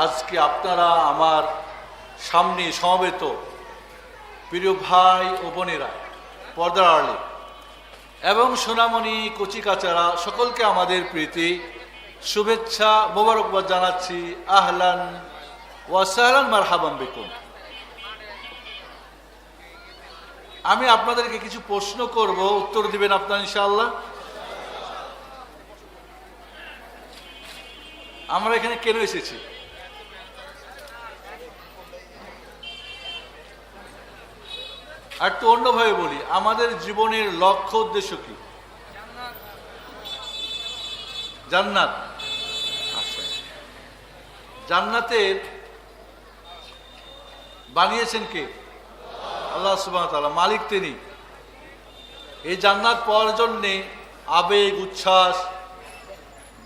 আজকে আপনারা আমার সামনে সমবেত প্রিয় ভাই ও বোনেরা, পর্দার আড়ালে এবং সোনামণি কচিকাচারা সকলকে আমাদের প্রীতি শুভেচ্ছা মোবারকবাদ জানাচ্ছি। আহলান ওয়া সাহলান মারহাবাম বিকুম। আমি আপনাদেরকে কিছু প্রশ্ন করব, উত্তর দিবেন আপনারা ইনশাআল্লাহ। আমরা এখানে কেন এসেছি? আর তো অন্যভাবে বলি, আমাদের জীবনের লক্ষ্য উদ্দেশ্য কি? জান্নাত। জান্নাতের বানিয়েছেন কে? আল্লাহ সুবহানাহু ওয়া তাআলা, মালিক তিনি। এই জান্নাত পাওয়ার জন্যে আবেগ, উচ্ছ্বাস,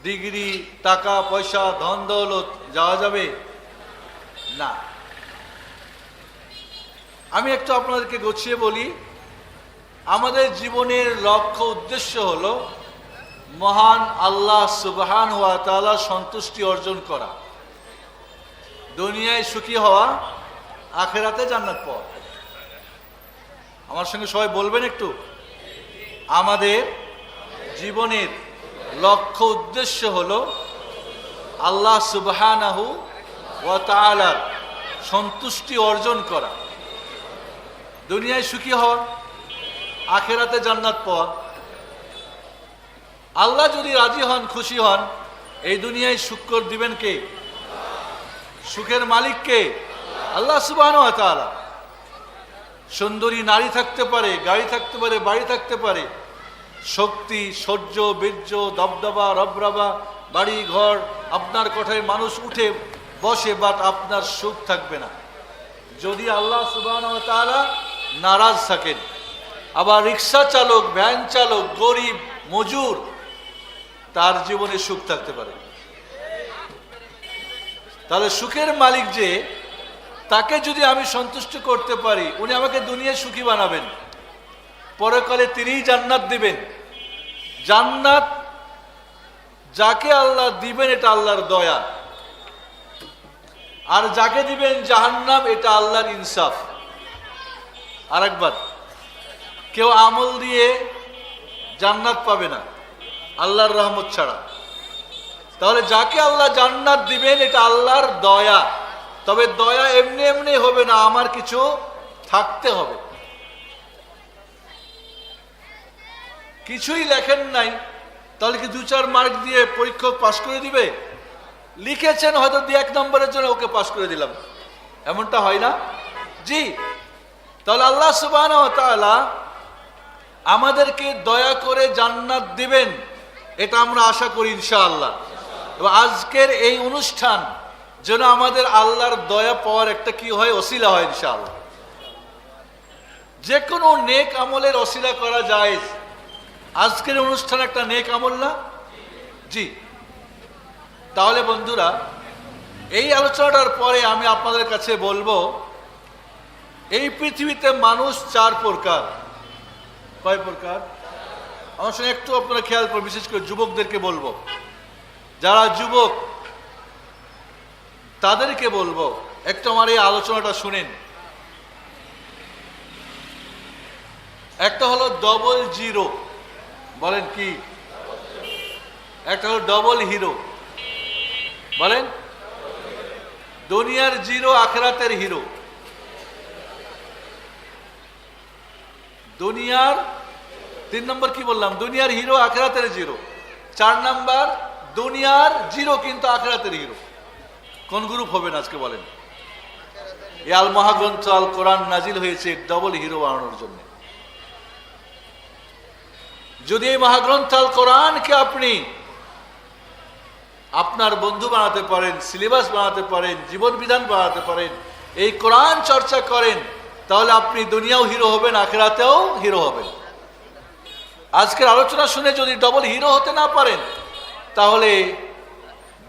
ডিগ্রি, টাকা পয়সা, ধন দৌলত যাওয়া যাবে না। আমি একটু আপনাদেরকে গুছিয়ে বলি, আমাদের জীবনের লক্ষ্য উদ্দেশ্য হলো মহান আল্লাহ সুবহানাহু ওয়া তাআলা সন্তুষ্টি অর্জন করা, দুনিয়ায় সুখী হওয়া, আখিরাতে জান্নাত পাওয়া। আমার সঙ্গে সবাই বলবেন একটু। আমাদের জীবনের লক্ষ্য উদ্দেশ্য হলো আল্লাহ সুবহানাহু ওয়া তাআলার সন্তুষ্টি অর্জন করা, দুনিয়ায় সুখী হওয়া, আখিরাতে জান্নাত পাওয়া। আল্লাহ যদি রাজি হন, খুশি হন, এই দুনিয়ায় সুখ করে দিবেন কে? সুখের মালিক কে? আল্লাহ সুবহানাহু ওয়া তাআলা। সুন্দরী নারী থাকতে পারে, গাড়ি থাকতে পারে, বাড়ি থাকতে পারে, শক্তি, শৌর্য, বীর্য, দবদবা, রবরবা, বাড়ি ঘর, আপনার কোঠায় মানুষ উঠে বসে, বাট আপনার সুখ থাকবে না যদি আল্লাহ সুবহানাহু ওয়া তাআলা নারাজ থাকেন। আবার রিক্সা চালক, ভ্যান চালক, গরিব, মজুর, তার জীবনে সুখ থাকতে পারে। তাহলে সুখের মালিক যে, তাকে যদি আমি সন্তুষ্ট করতে পারি, উনি আমাকে দুনিয়ায় সুখী বানাবেন, পরকালে তিনিই জান্নাত দিবেন। জান্নাত যাকে আল্লাহ দিবেন এটা আল্লাহর দয়া, আর যাকে দিবেন জাহান্নাম এটা আল্লাহর ইনসাফ। আর একবার, কেউ আমল দিয়ে জান্নাত পাবে না আল্লাহর রহমত ছাড়া। তাহলে যাকে আল্লাহ জান্নাত দিবেন এটা আল্লাহর দয়া। তবে দয়া এমনি এমনি হবে না, আমার কিছু থাকতে হবে। কিছুই লেখেন নাই, তাহলে কি 2-4 মার্ক দিয়ে পরীক্ষক পাশ করে দিবে? লিখেছেন হয়তো 2-1 নম্বরের জন্য ওকে পাশ করে দিলাম, এমনটা হয় না? জি। তাহলে আল্লাহ সুবহানাহু ওয়া তাআলা আমাদেরকে দয়া করে জান্নাত দিবেন, এটা আমরা আশা করি ইনশাআল্লাহ। এবং আজকের এই অনুষ্ঠান যেন আমাদের আল্লাহর দয়া পাওয়ার একটা কি হয়, ওসিলা হয় ইনশাআল্লাহ। যে কোনো নেক আমলের ওসিলা করা যায়। আজকের অনুষ্ঠান একটা নেক আমল না? জি। তাহলে বন্ধুরা, এই আলোচনাটার পরে আমি আপনাদের কাছে বলবো, এই পৃথিবীতে মানুষ 4 প্রকার। কয় প্রকার? আমার সঙ্গে একটু আপনারা খেয়াল করুন, বিশেষ করে যুবকদেরকে বলবো। যারা যুবক তাদেরকে বলবো একটু আমার এই আলোচনাটা শুনেন। একটা হলো ডবল জিরো, বলেন কি? একটা হলো ডবল হিরো, বলেন। দুনিয়ার জিরো, আখিরাতের হিরো। দুনিয়ার 3 নম্বর কি বললাম? দুনিয়ার হিরো, আখিরাতের জিরো। 4 নম্বর দুনিয়ার জিরো কিন্তু আখিরাতের হিরো। কোন গ্রুপ হবেন আজকে বলেন? এই আল মহাগ্রন্থ আল কোরআন নাজিল হয়েছে ডবল হিরো বানানোর জন্য। যদি এই মহাগ্রন্থ আল কোরআনকে আপনি আপনার বন্ধু বানাতে পারেন, সিলেবাস বানাতে পারেন, জীবন বিধান বানাতে পারেন, এই কোরআন চর্চা করেন, তাহলে আপনি দুনিয়াও হিরো হবেন, আখিরাতেও হিরো হবেন। আজকের আলোচনা শুনে যদি ডবল হিরো হতে না পারেন, তাহলে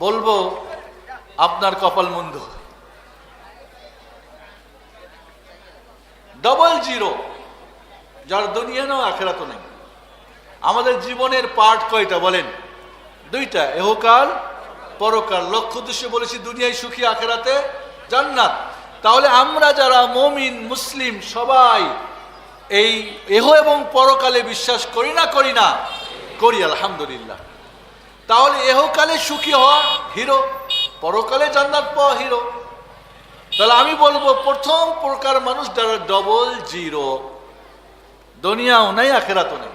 বলবো আপনার কপাল মন্দ। ডবল জিরো, যার দুনিয়া নাও আখিরাতও নেই। আমাদের জীবনের পার্ট কয়টা বলেন? 2টা, ইহকাল পরকাল। লক্ষ্য উদ্দেশ্য বলেছি দুনিয়ায় সুখী, আখেরাতে জান্নাত। তাহলে আমরা যারা মুমিন মুসলিম সবাই এই এহ এবং পরকালে বিশ্বাস করি না করি, আলহামদুলিল্লাহ। তাহলে এহকালে সুখী হওয়া হিরো, পরকালে জান্নাত পাওয়া হিরো। তাহলে আমি বলবো প্রথম প্রকার মানুষ যারা ডবল জিরো, দুনিয়াও নাই আখেরাতও নেই।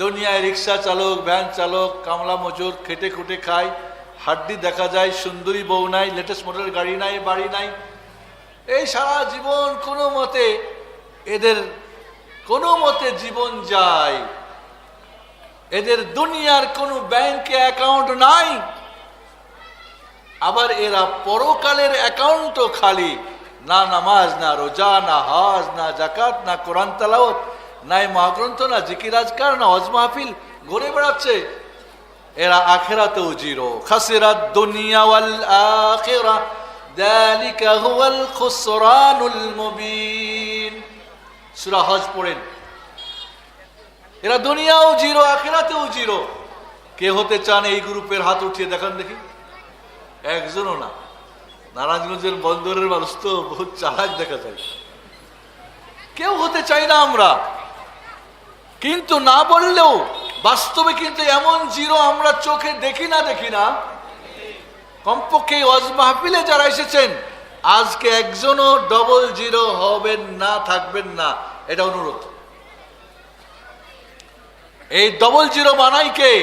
দুনিয়ায় রিক্সা চালক, ভ্যান চালক, কামলা মজুর, খেটে খুটে খায়, হাড্ডি দেখা যায়, সুন্দরী বউ নাই, লেটেস্ট মডেল গাড়ি নাই, বাড়ি নাই, এই সারা জীবন কোনো মতে জীবন যায়। এদের দুনিয়ার কোনো ব্যাংকে অ্যাকাউন্ট নাই, আবার এরা পরকালের অ্যাকাউন্টও খালি। না নামাজ, না রোজা, না হজ, না জাকাত, না কোরআন তেলাওয়াত, নাই মহাগ্রন্থ, না জিকির আজকার, না হজ মাহফিল, ঘুরে বেড়াচ্ছে। এরা আখিরাতেও জিরো। খাসিরাত দুনিয়া ওয়াল আখিরা যালিকা হুয়াল খুসরানুল মুবিন। সূরা হজ পড়েন। এরা দুনিয়াও জিরো, আখিরাতেও জিরো। কে হতে চান এই গ্রুপের? হাত উঠিয়ে দেখান দেখি। একজনও না। নারায়ণগঞ্জের বন্দরের মানুষ তো বহুত চালাক দেখা যায়, কেউ হতে চাই না আমরা। কিন্তু না বললেও বাস্তবে কিন্তু এমন জিরো আমরা চোখে দেখি না। কমপক্ষে ওয়াজ মাহফিলে যারা এসেছেন আজকে একজনও ডবল জিরো হবেন না, থাকবেন না, এটা অনুরোধ। এই ডবল জিরো বানাই কে?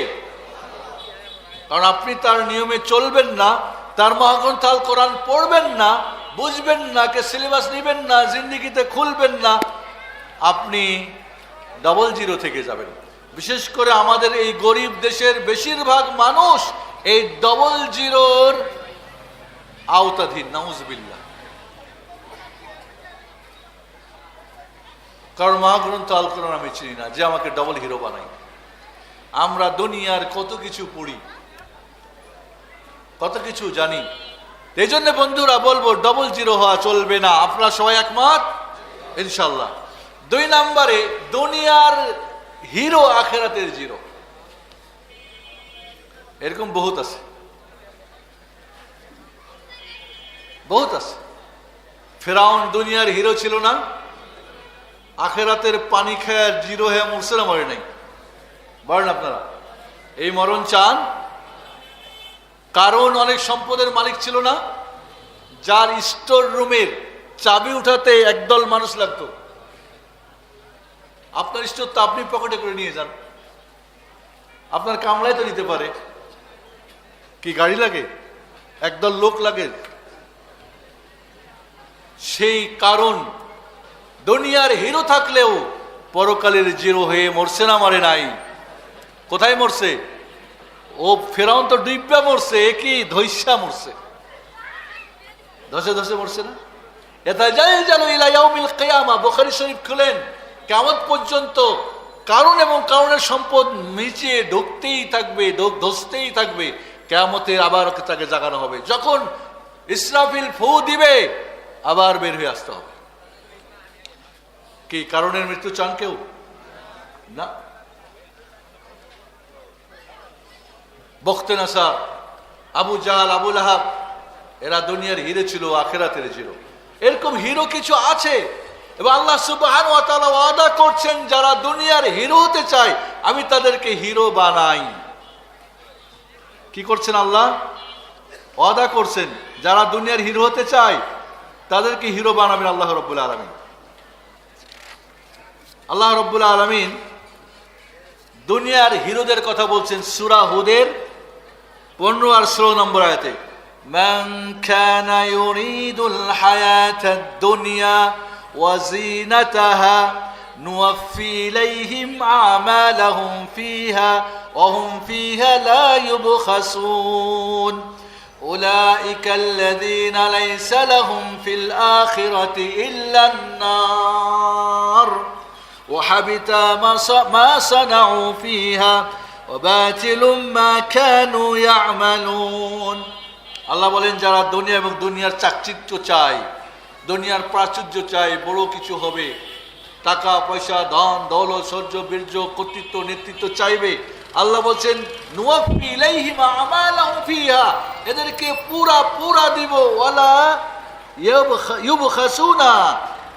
কারণ আপনি তার নিয়মে চলবেন না, তার মহাগ্রন্থ আল কোরআন পড়বেন না, বুঝবেন না, কে সিলেবাস নেবেন না, জিন্দিগিতে খুলবেন না, আপনি ডবল জিরো থেকে যাবেন। বিশেষ করে আমাদের এই গরিব দেশের বেশিরভাগ মানুষ এই ডবল জিরোর আওতাধীন, নাউজুবিল্লাহ। কারণ মহাগ্রন্থ আল কোরআন আমি চিনি না যে আমাকে ডবল হিরো বানাই। আমরা দুনিয়ার কত কিছু পড়ি, কত কিছু জানি। এই জন্য বন্ধুরা বলবো ডবল জিরো হওয়া চলবে না। আপনারা সবাই একমত ইনশাল্লাহ। 2 নম্বরে দুনিয়ার হিরো, আখেরাতের জিরো। এরকম বহুত আছে। ফেরাউন দুনিয়ার হিরো ছিল না? আখেরাতের পানি খায় জিরো হয়ে মরছে না মরে নাই? বলেন আপনারা, এই মরণ চান? কারণ অনেক সম্পদের মালিক ছিল না, যার স্টোর রুমের চাবি উঠাতে একদল মানুষ লাগতো। আপনার স্টোর তো আপনি পকেটে করে নিয়ে যান, আপনার কামলায় তো নিতে পারে। কি গাড়ি লাগে? একদল লোক লাগে। সেই কারণ দুনিয়ার হিরো থাকলেও পরকালের জিরো হয়ে মরছে না মরে নাই? কোথায় মরছে? ও ফেরাউন তো ডুইব্বা মরছে, কি ধৈস্যা মরছে, ধসে মরছে না? এটা যাই জানো ইলা ইয়াউমিল কিয়ামা। বুখারী শরীফ খুলেন, কিয়ামত পর্যন্ত কারণ এবং কারণের সম্পদ নিচে ঢুকতেই থাকবে, ধসতেই থাকবে। কিয়ামতে আবার তাকে জাগানো হবে। যখন ইসরাফিল ফু দিবে আবার বের হয়ে আসতে হবে। কি কারণের মৃত্যু চান কেউ? না। বখতে নাসার, আবু জাহাল, আবু লাহাব, এরা দুনিয়ার হিরো ছিল, আখেরাতের জিরো। এরকম হিরো কিছু আছে এবং আল্লাহ সুবহানাহু ওয়া তাআলা ওয়াদা করছেন যারা দুনিয়ার হিরো হতে চায় আমি তাদেরকে হিরো বানাই। কি করছেন আল্লাহ? ওয়াদা করছেন যারা দুনিয়ার হিরো হতে চায় তাদেরকে হিরো বানাবেন আল্লাহ রাব্বুল আলামিন। আল্লাহ রাব্বুল আলামিন দুনিয়ার হিরোদের কথা বলছেন সূরা হুদের 15 আর 16 নম্বর আয়াতে। মান কানা ইউরিদুল হায়াতাদ দুনিয়া ওয়া যিনাতাহা নুওয়াফি ইলাইহিম আমালাহুম ফিহা ওয়া হুম ফিহা লা ইউবখাসুন উলাইকা আল্লাযীনা লাইসা লাহুম ফিল আখিরাতি ইল্লান নার وحبط ما صنعوا فيها وباطل ما كانوا يعملون। আল্লাহ বলেন যারা দুনিয়া এবং দুনিয়ার চাকচিক্য চায়, দুনিয়ার প্রাচুর্য চায়, বড় কিছু হবে, টাকা পয়সা, ধন দৌলত, সৌর্য বীর্য, কর্তৃত্ব, নেতৃত্ব চাইবে, আল্লাহ বলছেন নুওয়াফি ইলাইহিম আমালাহুম ফিহা, এদেরকে পুরা দিব, ওয়ালা ইউবখাসুনা,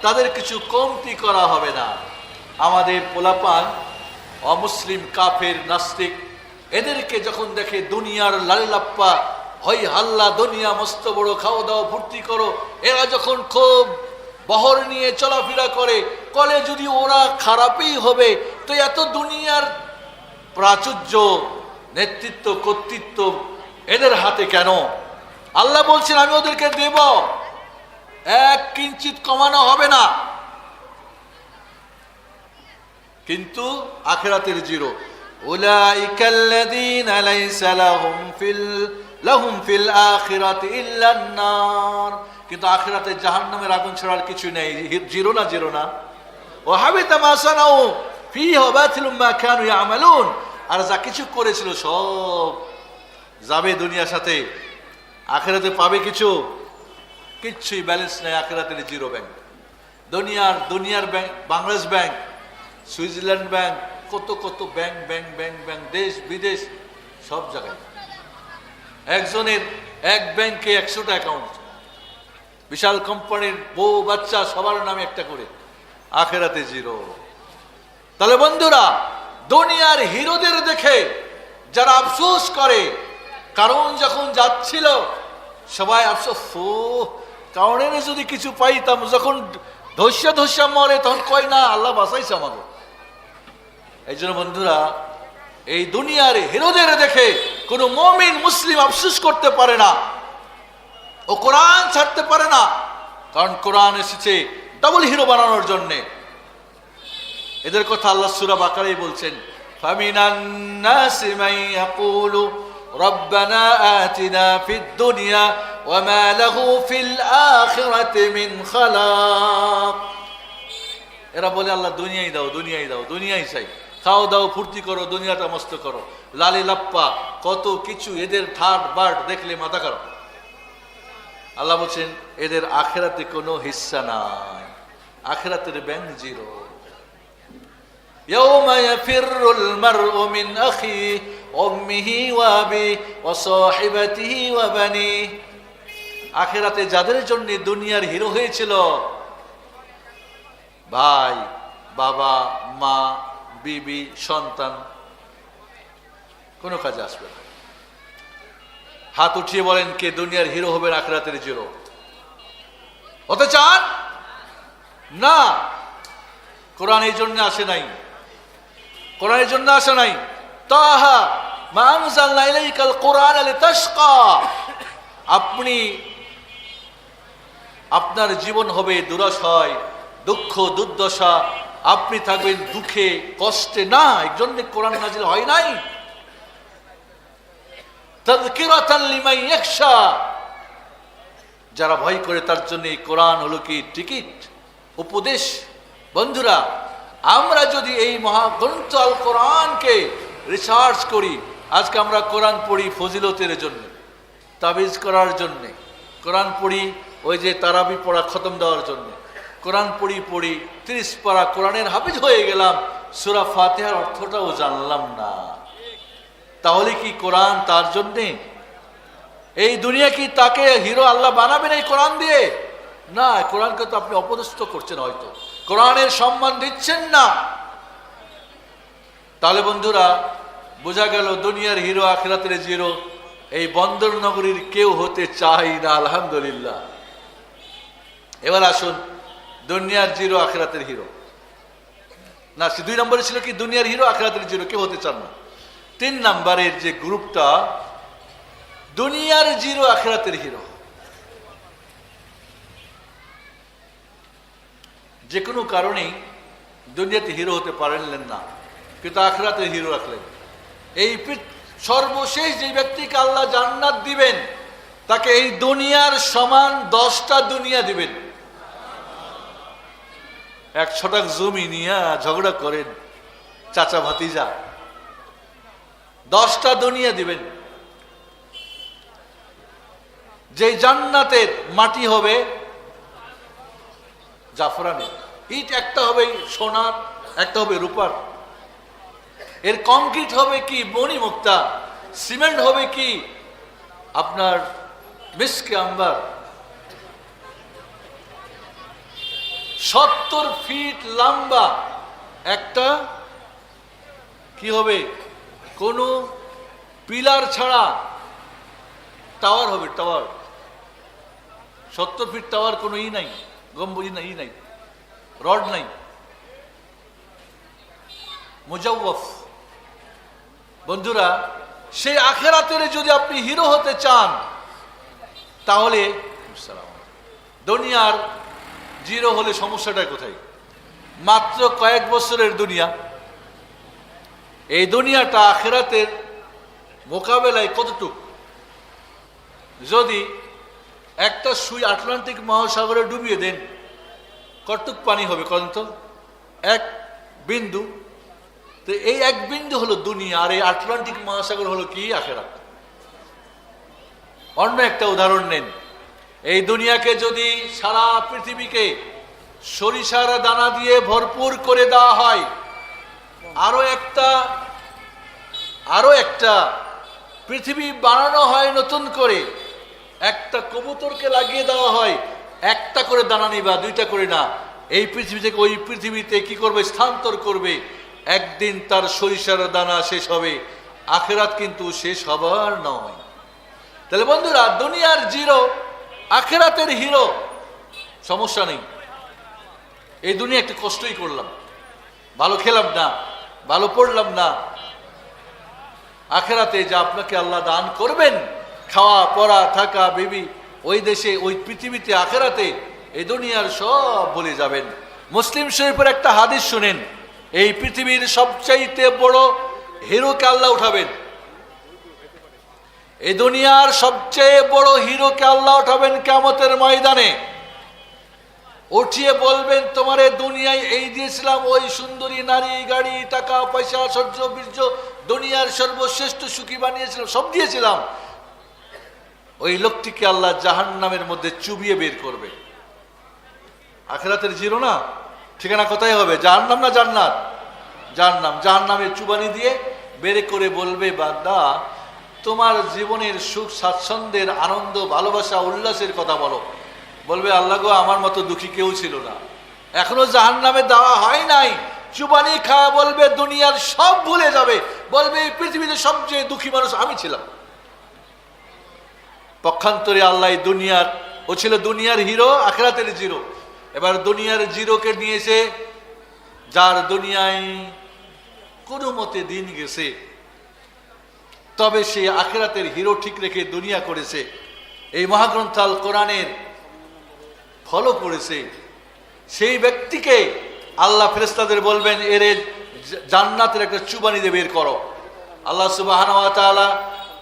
তাদের কিছু কমতি করা হবে না। আমাদের পোলাপান অমুসলিম, কাফের, নাস্তিক, এদেরকে যখন দেখে দুনিয়ার লালিলাপ্পা, হই হাল্লা, দুনিয়া মস্ত বড়, খাও দাও ফুর্তি করো, এরা যখন খুব বহর নিয়ে চলাফেরা করে, কলে যদি ওরা খারাপই হবে তো এত দুনিয়ার প্রাচুর্য, নেতৃত্ব, কর্তৃত্ব এদের হাতে কেন? আল্লাহ বলছেন আমি ওদেরকে দেব, এক কিঞ্চিত কমানো হবে না, কিন্তু আখিরাতের জিরো। উলাইকাল্লাযীনা লাইসা লাহুম ফিল আখিরাতি ইল্লান নার, কিন্তু আখিরাতে জাহান্নামের আগুন ছাড়া আর কিছু নেই। জিরো না, জিরো না। ওয়া হাবিতা মা সানাউ ফিহি ওয়া বাতিলুম মা কানু ইয়ামালুন, আর যা কিছু করেছিল সব যাবে দুনিয়ার সাথে। আখিরাতে পাবে কিছু? কিচ্ছুই ব্যালেন্স নেই, আখিরাতের জিরো ব্যাংক। দুনিয়ার bank, Bangladesh bank, Switzerland bank, কত কত ব্যাংক ব্যাংক ব্যাংক ব্যাংক, দেশ বিদেশ সব জায়গায়। একজনের এক ব্যাংকে 100টা অ্যাকাউন্ট, বিশাল কোম্পানির বউ বাচ্চা সবার নামে একটা করে, আখিরাতে জিরো। তাহলে বন্ধুরা, দুনিয়ার হিরোদের দেখে যারা আফসোস করে, কারণ যখন যাচ্ছিল সবাই আফসোস, কারণে যদি কিছু পাইতাম, যখন ধস্যা মরে তখন কয় না আল্লাহ বাঁচাইছে আমাকে। এই জন্য বন্ধুরা, এই দুনিয়ার হিরোদের দেখে কোনো মুমিন মুসলিম আফসোস করতে পারে না, ও কোরআন ছাড়তে পারে না, কারণ কোরআন এসেছে ডাবল হিরো বানানোর জন্যে। এদের কথা আল্লাহ সূরা বাকারায় বলছেন, ফামিনান নাসি মান ইয়াকুলু রব্বানা আতিনা ফিদ দুনিয়া ওয়া মা লাহু ফিল আখিরাতি মিন খালাক। এরা বলে আল্লাহ দুনিয়াই দাও, দুনিয়াই দাও, দুনিয়াই চাই, খাও দাও ফুর্তি করো, দুনিয়াটা মস্ত করো, লালি লাপ্পা কত কিছু, এদের ঠাট বাট দেখলে মাথা খারাপ। আল্লাহ বলছেন এদের আখিরাতে কোনো হিস্সা নাই, আখিরাতের ব্যাংক জিরো। ইয়াউমা ইয়াফিরুল মারউ মিন আখিহি ওয়া উম্মিহি ওয়া আবিহি ওয়া সাহিবাতিহি ওয়া বানিহি। আখিরাতে যাদের জন্য দুনিয়ার হিরো হয়েছিল, ভাই, বাবা, মা, বিবি, সন্তান, কোনো কাজে আসবে না। হাত উঠিয়ে বলেন কে দুনিয়ার হিরো হবেন, আখিরাতের জিরো হতে চান? না, কোরআন এই জন্য আসে নাই, কোরআন এই জন্য আসে নাই। তাহা মা আনজালনা ইলাইকাল কুরআন লিতাশকা, আপনি, আপনার জীবন হবে দুরাশয়, দুঃখ, দুর্দশা, আপনি থাকবেন দুঃখে, কষ্টে, না, এই জন্য কোরআন নাজিল হয় নাই। তাযকিরাতান লিমান ইয়াখশা, যারা ভয় করে তার জন্য কোরআন হলো কি টিকিট, উপদেশ। বন্ধুরা, আমরা যদি এই মহাগ্রন্থ আল কোরআনকে রিসার্চ করি, আজকে আমরা কোরআন পড়ি ফজিলতের জন্য, তাবিজ করার জন্যে, কোরআন পড়ি ওই যে তারাবি পড়া খতম দেওয়ার জন্য, কোরআন পড়ি 30 পারা কোরআনের হাফিজ হয়ে গেলাম, সূরা ফাতিহার অর্থটাও জানলাম না। তাহলে কি কোরআন তার জন্যে? এই দুনিয়া কি তাকে হিরো আল্লাহ বানাবেন এই কোরআন দিয়ে? না, কোরআনকে তো আপনি অপদস্থ করছেন, হয়তো কোরআনের সম্মান দিচ্ছেন না। তাহলে বন্ধুরা, বোঝা গেল দুনিয়ার হিরো আখিরাতের জিরো এই বন্দর নগরীর কেউ হতে চাই না, আলহামদুলিল্লাহ। এবার আসুন, দুনিয়ার জিরো আখিরাতের হিরো না, 2 নম্বরে ছিল কি দুনিয়ার হিরো আখিরাতের জিরো, কেউ হতে চান না। 3 নম্বরের যে গ্রুপটা, দুনিয়ার জিরো আখিরাতের হিরো, যে কোনো কারণেই দুনিয়াতে হিরো হতে পারলেন না, কিন্তু আখিরাতের হিরো রাখলেন। এই সর্বশেষ যে ব্যক্তিকে আল্লাহ জান্নাত দিবেন, তাকে এই দুনিয়ার সমান 10টা দুনিয়া দিবেন। 1 ছটাক জমি নিয়ে ঝগড়া করেন চাচা ভাতিজা, 10টা দুনিয়া দিবেন। যে জান্নাতের মাটি হবে জাফরানের, ইট একটা হবে সোনার, একটা হবে রূপার, এর কংক্রিট হবে কি মণিমুক্তা, সিমেন্ট হবে কি আপনার মিসকে আম্বার। 70 ফিট লম্বা একটা কি হবে, কোনো পিলার ছাড়া টাওয়ার হবে, টাওয়ার। 70 ফিট টাওয়ার, কোনো নাই, গম্বুজ নাই, নাই, রড নাই, মুজাওয়াফ। বন্ধুরা, সেই আখেরাতের যদি আপনি হিরো হতে চান, তাহলে দুনিয়ার জিরো হলে সমস্যাটা কোথায়? মাত্র কয়েক বছরের দুনিয়া। এই দুনিয়াটা আখেরাতের মোকাবেলায় কতটুকু? যদি একটা সুই আটলান্টিক মহাসাগরে ডুবিয়ে দেন, কতটুক পানি হবে কত? এক বিন্দু। তো এই এক বিন্দু হলো দুনিয়া, আর এই আটলান্টিক মহাসাগর হলো কি? আখেরাত। অন্য একটা উদাহরণ নেন, এই দুনিয়াকে যদি সারা পৃথিবীকে সরিষার দানা দিয়ে ভরপুর করে দেওয়া হয়, আরো একটা পৃথিবী বানানো হয় নতুন করে, একটা কবুতরকে লাগিয়ে দেওয়া হয়, একটা করে দানা নিবা, দুইটা করে না, এই পৃথিবী থেকে ওই পৃথিবীতে কি করবে? স্থানান্তর করবে। একদিন তার সরিষার দানা শেষ হবে, আখেরাত কিন্তু শেষ হবার নয়। তাহলে বন্ধুরা, দুনিয়ার জিরো, আখেরাতের হিরো। সমস্যা নেই, এই দুনিয়া একটু কষ্টই করলাম, ভালো খেলাম না, ভালো পড়লাম না, আখেরাতে যা আপনাকে আল্লাহ দান করবেন, খাওয়া পড়া থাকা বিবি, ওই দেশে ওই পৃথিবীতে আখেরাতে এই দুনিয়ার সব ভুলে যাবেন। মুসলিম শরীফের একটা হাদিস শুনেন, এই পৃথিবীর সবচাইতে বড় হিরোকে আল্লাহ উঠাবেন, এই দুনিয়ার সবচেয়ে বড় হিরোকে আল্লাহ উঠাবেন কিয়ামতের ময়দানে। উঠিয়ে বলবেন, তোমারে দুনিয়ায় এই দিয়েছিলাম, ওই সুন্দরী নারী, গাড়ি, টাকা পয়সা, সহ্য বীর্য, দুনিয়ার সর্বশ্রেষ্ঠ সুখী বানিয়েছিলাম, সব দিয়েছিলাম। ওই লোকটিকে আল্লাহ জাহান্নামের মধ্যে চুবিয়ে বের করবে। আখিরাতের জিরো না, ঠিকানা কোথায় হবে? জাহান্নাম না জান্নাত? জাহান্নাম। জাহান্নামের চুবানি দিয়ে বের করে বলবে, বান্দা তোমার জীবনের সুখ স্বাচ্ছন্দ্যের আনন্দ, ভালোবাসা, উল্লাসের কথা বলো। বলবে, আল্লাহ গো, আমার মতো দুঃখী কেউ ছিল না, এখনো জাহান্নামে দেওয়া হয় নাই। চুবানি খাওয়া বলবে, দুনিয়ার সব ভুলে যাবে, বলবে এই পৃথিবীতে সবচেয়ে দুঃখী মানুষ আমি ছিলাম। পক্ষান্তরে আল্লাহ দুনিয়ার, ও ছিল দুনিয়ার হিরো, আখিরাতের জিরো। এবার দুনিয়ার জিরোকে নিয়েছে, যার দুনিয়ায় কোনো মতে দিন গেছে, তবে সে আখিরাতের হিরো ঠিক রেখে দুনিয়া করেছে, এই মহাগ্রন্থ আল কোরআনের ফলো করেছে। সেই ব্যক্তিকে আল্লাহ ফেরেশতাদের বলবেন, এর জান্নাতের একটা চুবানি দিয়ে বের করো। আল্লাহ সুবহানাহু ওয়া তাআলা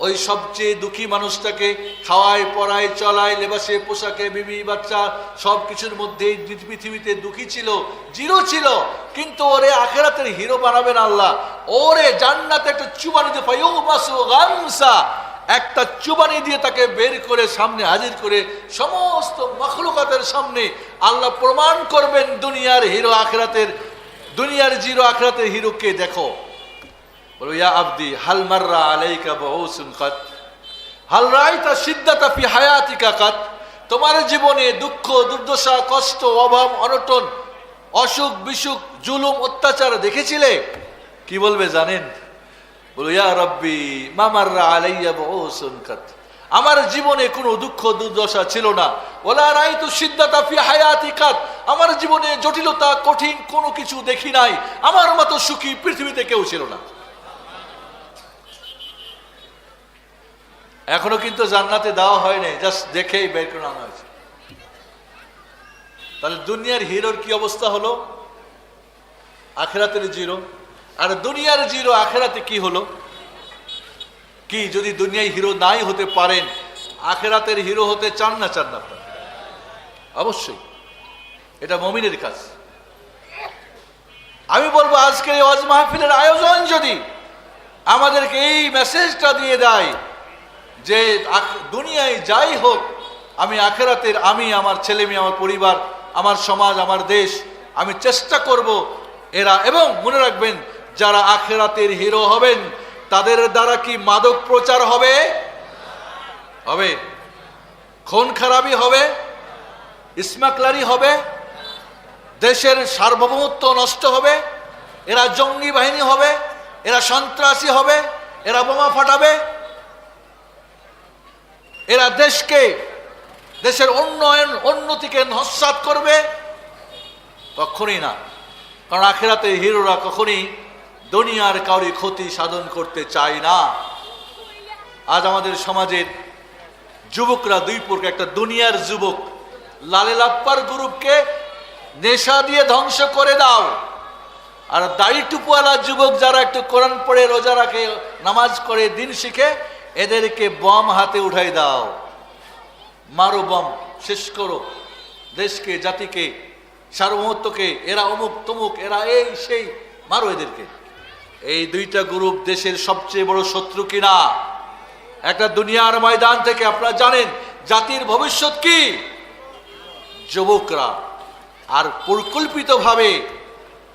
ওই সবচেয়ে দুঃখী মানুষটাকে খাওয়ায়, পড়ায়, চলায়, লেবাসে, পোশাকে, বিবি বাচ্চা সব কিছুর মধ্যেই পৃথিবীতে দুঃখী ছিল, জিরো ছিল, কিন্তু ওরে আখিরাতের হিরো বানাবেন আল্লাহ। ওরে জান্নাতে একটা চুবানি দিয়ে, ফায়ুমাসু গামসা, একটা চুবানি দিয়ে তাকে বের করে সামনে হাজির করে সমস্ত মাখলুকাতের সামনে আল্লাহ প্রমাণ করবেন, দুনিয়ার হিরো আখিরাতের, দুনিয়ার জিরো আখিরাতের হিরোকে দেখো। বলো, ইয়া আবদি হাল মাররা আলাইকা বুউসুন কাত, হাল রাআইতা শিদ্দাতা ফি হায়াতিকা কাত। তোমার জীবনে দুঃখ, দুর্দশা, কষ্ট, অভাব, অনটন, অসুখ, বিসুখ, জুলুম, অত্যাচার দেখেছিলে? কি বলবে জানেন? বলো, ইয়া রব্বি মা মাররা আলাইয়া বুউসুন কাত, আমার জীবনে কোনো দুঃখ দুর্দশা ছিল না। ওয়ালা রাআইতু শিদ্দাতা ফি হায়াতি কাত, আমার জীবনে জটিলতা, কঠিন কোনো কিছু দেখি নাই, আমার মতো সুখী পৃথিবীতে কেউ ছিল না। এখনো কিন্তু জান্নাতে দেওয়া হয় নাই, জাস্ট দেখেই বের করে আনা হয়েছে। তাহলে দুনিয়ার হিরোর কি অবস্থা হলো? আখিরাতের জিরো। আর দুনিয়ার জিরো আখিরাতে কি হলো? কি যদি দুনিয়ায় হিরো নাই হতে পারেন, আখিরাতের হিরো হতে চান না? চান না? অবশ্যই, এটা মুমিনের কাজ। আমি বলবো, আজকের এই ওয়াজ মাহফিলের আয়োজন যদি আমাদেরকে এই মেসেজটা দিয়ে দেয় যে দুনিয়ায় যাই হোক, আমি আখিরাতের, আমি, আমার ছেলে মেয়ে, আমার পরিবার, আমার সমাজ, আমার দেশ, আমি চেষ্টা করব এরা। এবং মনে রাখবেন, যারা আখিরাতের হিরো হবেন তাদের দ্বারা কি মাদক প্রচার হবে? হবে? খুন খারাপি হবে? স্মাগলারি হবে? দেশের সার্বভৌমত্ব নষ্ট হবে? এরা জঙ্গি বাহিনী হবে? এরা সন্ত্রাসী হবে? এরা বোমা ফাটাবে? এরা দেশের উন্নতিকে নস্যাৎ করবে? কখনই না। কারণ আখিরাতে হিরোরা কখনই দুনিয়ার কাউরি ক্ষতি সাধন করতে চায় না। আজ আমাদের সমাজের যুবকরা দুই প্রকার, একটা দুনিয়ার যুবক, লালে লাপ্পার গ্রুপকে নেশা দিয়ে ধ্বংস করে দাও, আর দাড়ি টুপুওয়ালা যুবক যারা একটু কোরআন পড়ে রোজা রাখে নামাজ করে দিন শিখে এদেরকে বম হাতে উঠাই দাও, মারো বম, শেষ করো দেশকে, জাতিকে, সার্বভৌমত্বকে, এরা অমুক তমুক, এরা এই সেই, মারো এদেরকে। এই দুইটা গ্রুপ দেশের সবচেয়ে বড় শত্রু কিনা? একটা দুনিয়ার ময়দান থেকে আপনারা জানেন জাতির ভবিষ্যৎ কি? যুবকরা। আর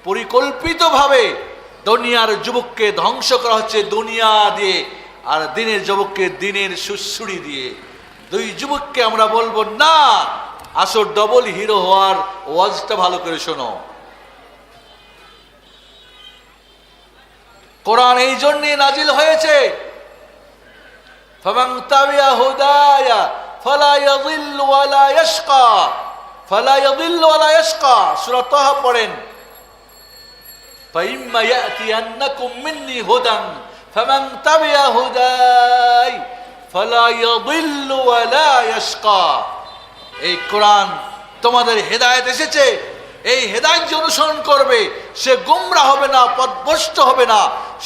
পরিকল্পিতভাবে দুনিয়ার যুবককে ধ্বংস করা হচ্ছে দুনিয়া দিয়ে, আর দিনের যুবককে দিনের সুশ্রুড়ি দিয়ে। দুই যুবককে আমরা বলবো না, আসো ডবল হিরো হওয়ার ওয়াজটা ভালো করে শোনো। কোরআন এই জন্যে নাজিল হয়েছে, ফামান তাবিআ হুদায়া ফালা ইয়াযিল্লু ওয়ালা ইয়াশকা, ফালা ইয়াযিল্লু ওয়ালা ইয়াশকা। সূরা তাহা পড়েন, ফাইম্মা ইয়াতিয়ান্নাকুম মিন্নি হুদান ফামান তাবিআ হুদাই ফালা ইয়াযিল্লু ওয়ালা ইয়াশকা। এই কোরআন তোমাদের হেদায়েত এসেছে, এই হেদায়েত যে অনুসরণ করবে সে গোমরাহ হবে না, পথভ্রষ্ট হবে না,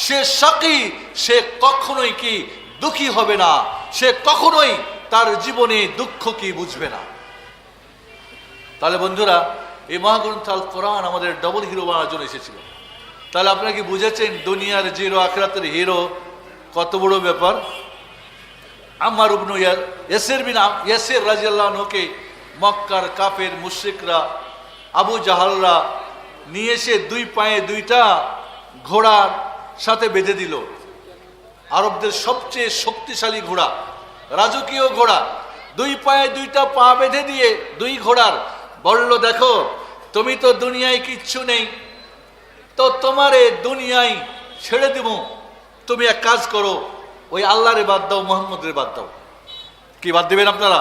সে শাকী, সে কখনোই কি দুঃখী হবে না, সে কখনোই তার জীবনে দুঃখ কি বুঝবে না। তাহলে বন্ধুরা, এই মহাগ্রন্থ আল কোরআন আমাদের ডবল হিরো বানানোর জন্য এসেছিল। তাহলে আপনারা কি বুঝেছেন দুনিয়ার জিরো আখিরাতের হিরো কত বড় ব্যাপার? আম্মার ইবনে ইয়াসির রাদিয়াল্লাহু আনহুকে মক্কার কাফের মুশরিকরা, আবু জাহালরা নিয়ে এসে দুই পায়ে দুইটা ঘোড়ার সাথে বেঁধে দিল। আরবদের সবচেয়ে শক্তিশালী ঘোড়া, রাজকীয় ঘোড়া, দুই পায়ে দুইটা পা বেঁধে দিয়ে দুই ঘোড়ার বলল, দেখো তুমি তো দুনিয়ায় কিচ্ছু নেই, তো তোমারে দুনিয়ায় ছেড়ে দেব, তুমি এক কাজ করো, ওই আল্লাহরে বাদ দাও, মুহাম্মদের বাদ দাও। কি বাদ দিবেন আপনারা?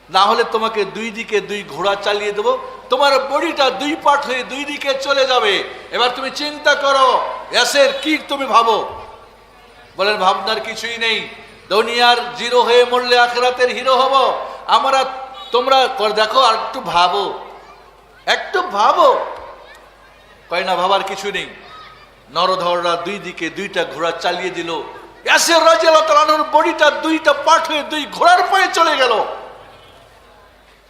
না হলে তোমাকে দুই দিকে দুই ঘোড়া চালিয়ে দেবো, তোমার বডিটা দুই পার্ট হয়ে দুই দিকে চলে যাবে। এবার তুমি চিন্তা করো ইয়াসির, কি তুমি ভাবো? বলেন ভাবনার কিছুই নেই, দুনিয়ার জিরো হয়ে মরলে আখিরাতের হিরো হব আমরা। তোমরা দেখো আর একটু ভাবো, একটু ভাবো। কয় না, ভাবার কিছু নেই। নরধররা দুই দিকে দুইটা ঘোড়া চালিয়ে দিল, ইয়াসির রাদিয়াল্লাহু তাআলা আনহুর বডিটা দুইটা পার্ট হয়ে দুই ঘোড়ার পায়ে চলে গেল।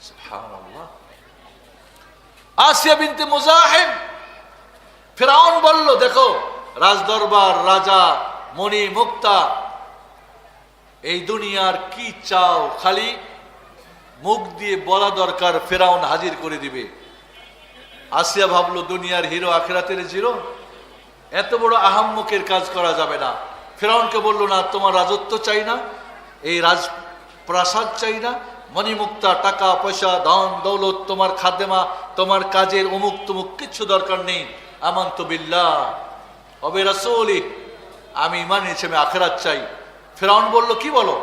সুবহানাল্লাহ। আসিয়া বিনতে মুজাহিম, ফিরআউন বলল, দেখো রাজদরবার, রাজা, মণি, মুক্তা, এই দুনিয়ার কি চাও, খালি মুখ দিয়ে বলা দরকার, ফিরআউন হাজির করে দিবে। আসিয়া ভাবলো দুনিয়ার হিরো আখিরাতের জিরো, এত বড় আহাম্মকের কাজ করা যাবে না। ফিরআউনকে বলল, না তোমার রাজত্ব চাই না, এই রাজপ্রাসাদ চাই না, মণিমুক্তা, টাকা পয়সা, ধন দৌলত, তোমার খাদেমা, তোমার কাজের অমুক তুমুক কিচ্ছু দরকার নেই। আমানতু বিল্লাহ ওয়া বিরাসূলিহি, আমি ঈমান এনেছি, আমি আখিরাত চাই। ফিরআউন বলল, কি বলো?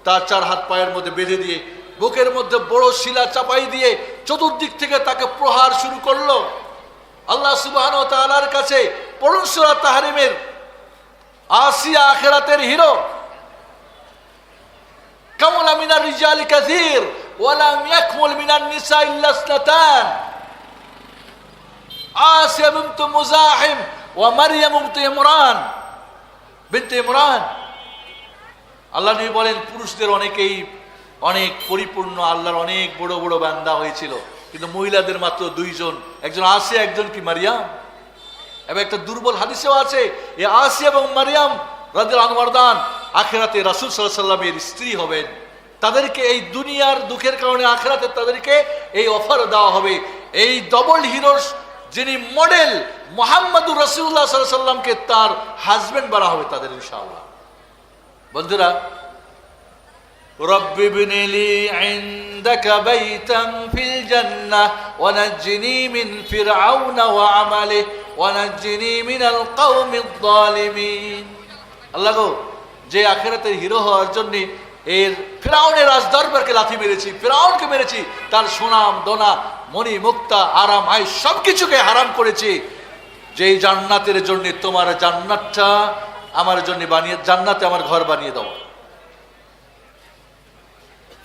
তার চার হাত পায়ের মধ্যে বেঁধে দিয়ে বুকের মধ্যে বড় শিলা চাপাই দিয়ে চতুর্দিক থেকে তাকে প্রহার শুরু করলো। আল্লাহ সুবহানাহু ওয়া তাআলার কাছে পড়ুন সূরা তাহরিমের, আসিয়া আখিরাতের হিরো। কামুলা মিনার রিজালি কাসীর ওয়া লাম ইয়াকমুল মিনান নিসা ইল্লা ইসনাতান, আসিয়া বিনতু মুজাহিম ওয়া মারইয়াম বিনতু ইমরান। আল্লাহ নবী বলেন, পুরুষদের অনেকেই অনেক পরিপূর্ণ, আল্লাহর অনেক বড় বড় বান্দা হয়েছিল, কিন্তু মহিলাদের মাত্র দুইজন, একজন আসিয়া, একজন কি মারিয়াম। এবং একটা দুর্বল হাদিসেও আছে, এই আসিয়া এবং মারিয়াম রাদিয়াল্লাহু আনহা আখিরাতে রাসূল সাল্লাল্লাহু আলাইহি ওয়াসাল্লামের স্ত্রী হবেন। তাদেরকে এই দুনিয়ার দুঃখের কারণে আখিরাতে তাদেরকে এই অফার দেওয়া হবে। এই ডবল হিরোর যিনি মডেল মুহাম্মদুর রাসূলুল্লাহ সাল্লাল্লাহু আলাইহি সাল্লামকে তার হাজবেন্ড বানা হবে তাদের ইনশাআল্লাহ। বন্ধুরা, রব্বি ইবনিলি ইনদাকা বাইতান ফিল জান্নাহ ওয়া নাজ্জিনি মিন ফিরআউনা ওয়া আমালিহি ওয়া নাজ্জিনি মিনাল কওমিয যালিমিন। আল্লাহ গো, যে আখিরাতের হিরো হওয়ার জন্য এর ফিরআউনের রাজদরবারকে লাথি মেরেছি, ফিরআউনকে মেরেছি, তার সুনাম দোনা মণি মুক্তা আরাম আয় সবকিছুকে হারাম করেছি, যেই জান্নাতের জন্য তোমার জান্নাতটা আমার জন্য বানিয়ে, জান্নাতে আমার ঘর বানিয়ে দাও।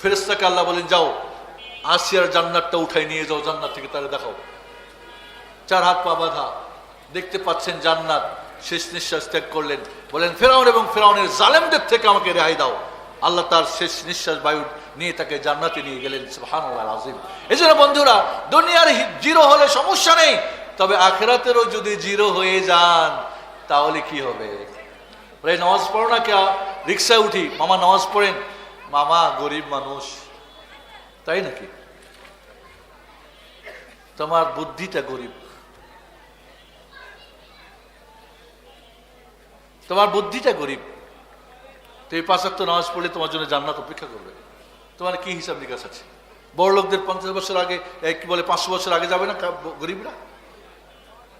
ফেরেশতাকে আল্লাহ বলেন, যাও আসিয়ার জান্নাতটা উঠাই নিয়ে যাও, জান্নাত থেকে তারে দেখাও। চার হাত পা বাঁধা, দেখতে পাচ্ছেন জান্নাত। শেষ নিঃশ্বাস ত্যাগ করলেন, বলেন ফিরআউন এবং ফিরআউনের জালেমদের থেকে আমাকে রেহাই দাও। আল্লাহ তার শেষ নিঃশ্বাস বায়ু নিয়ে তাকে জান্নাতে নিয়ে গেলেন। সুবহানাল্লাহ আযীম। এজন্য বন্ধুরা, দুনিয়ার জিরো হলে সমস্যা নেই, তবে আখিরাতেরও যদি জিরো হয়ে যান তাহলে কি হবে? নামাজ পড়ো না, কে রিক্সায় উঠি, মামা নামাজ পড়েন, মামা গরিব মানুষ, তাই নাকি? তোমার বুদ্ধিটা গরিব, তোমার বুদ্ধিটা গরিব। তো এই 5 ওয়াক্ত নামাজ পড়লে তোমার জন্য জান্নাত অপেক্ষা করবে। তোমার কি হিসাব নিকাশ আছে? বড় লোকদের 50 বছর আগে, কি বলে 500 বছর আগে যাবে না গরিবরা?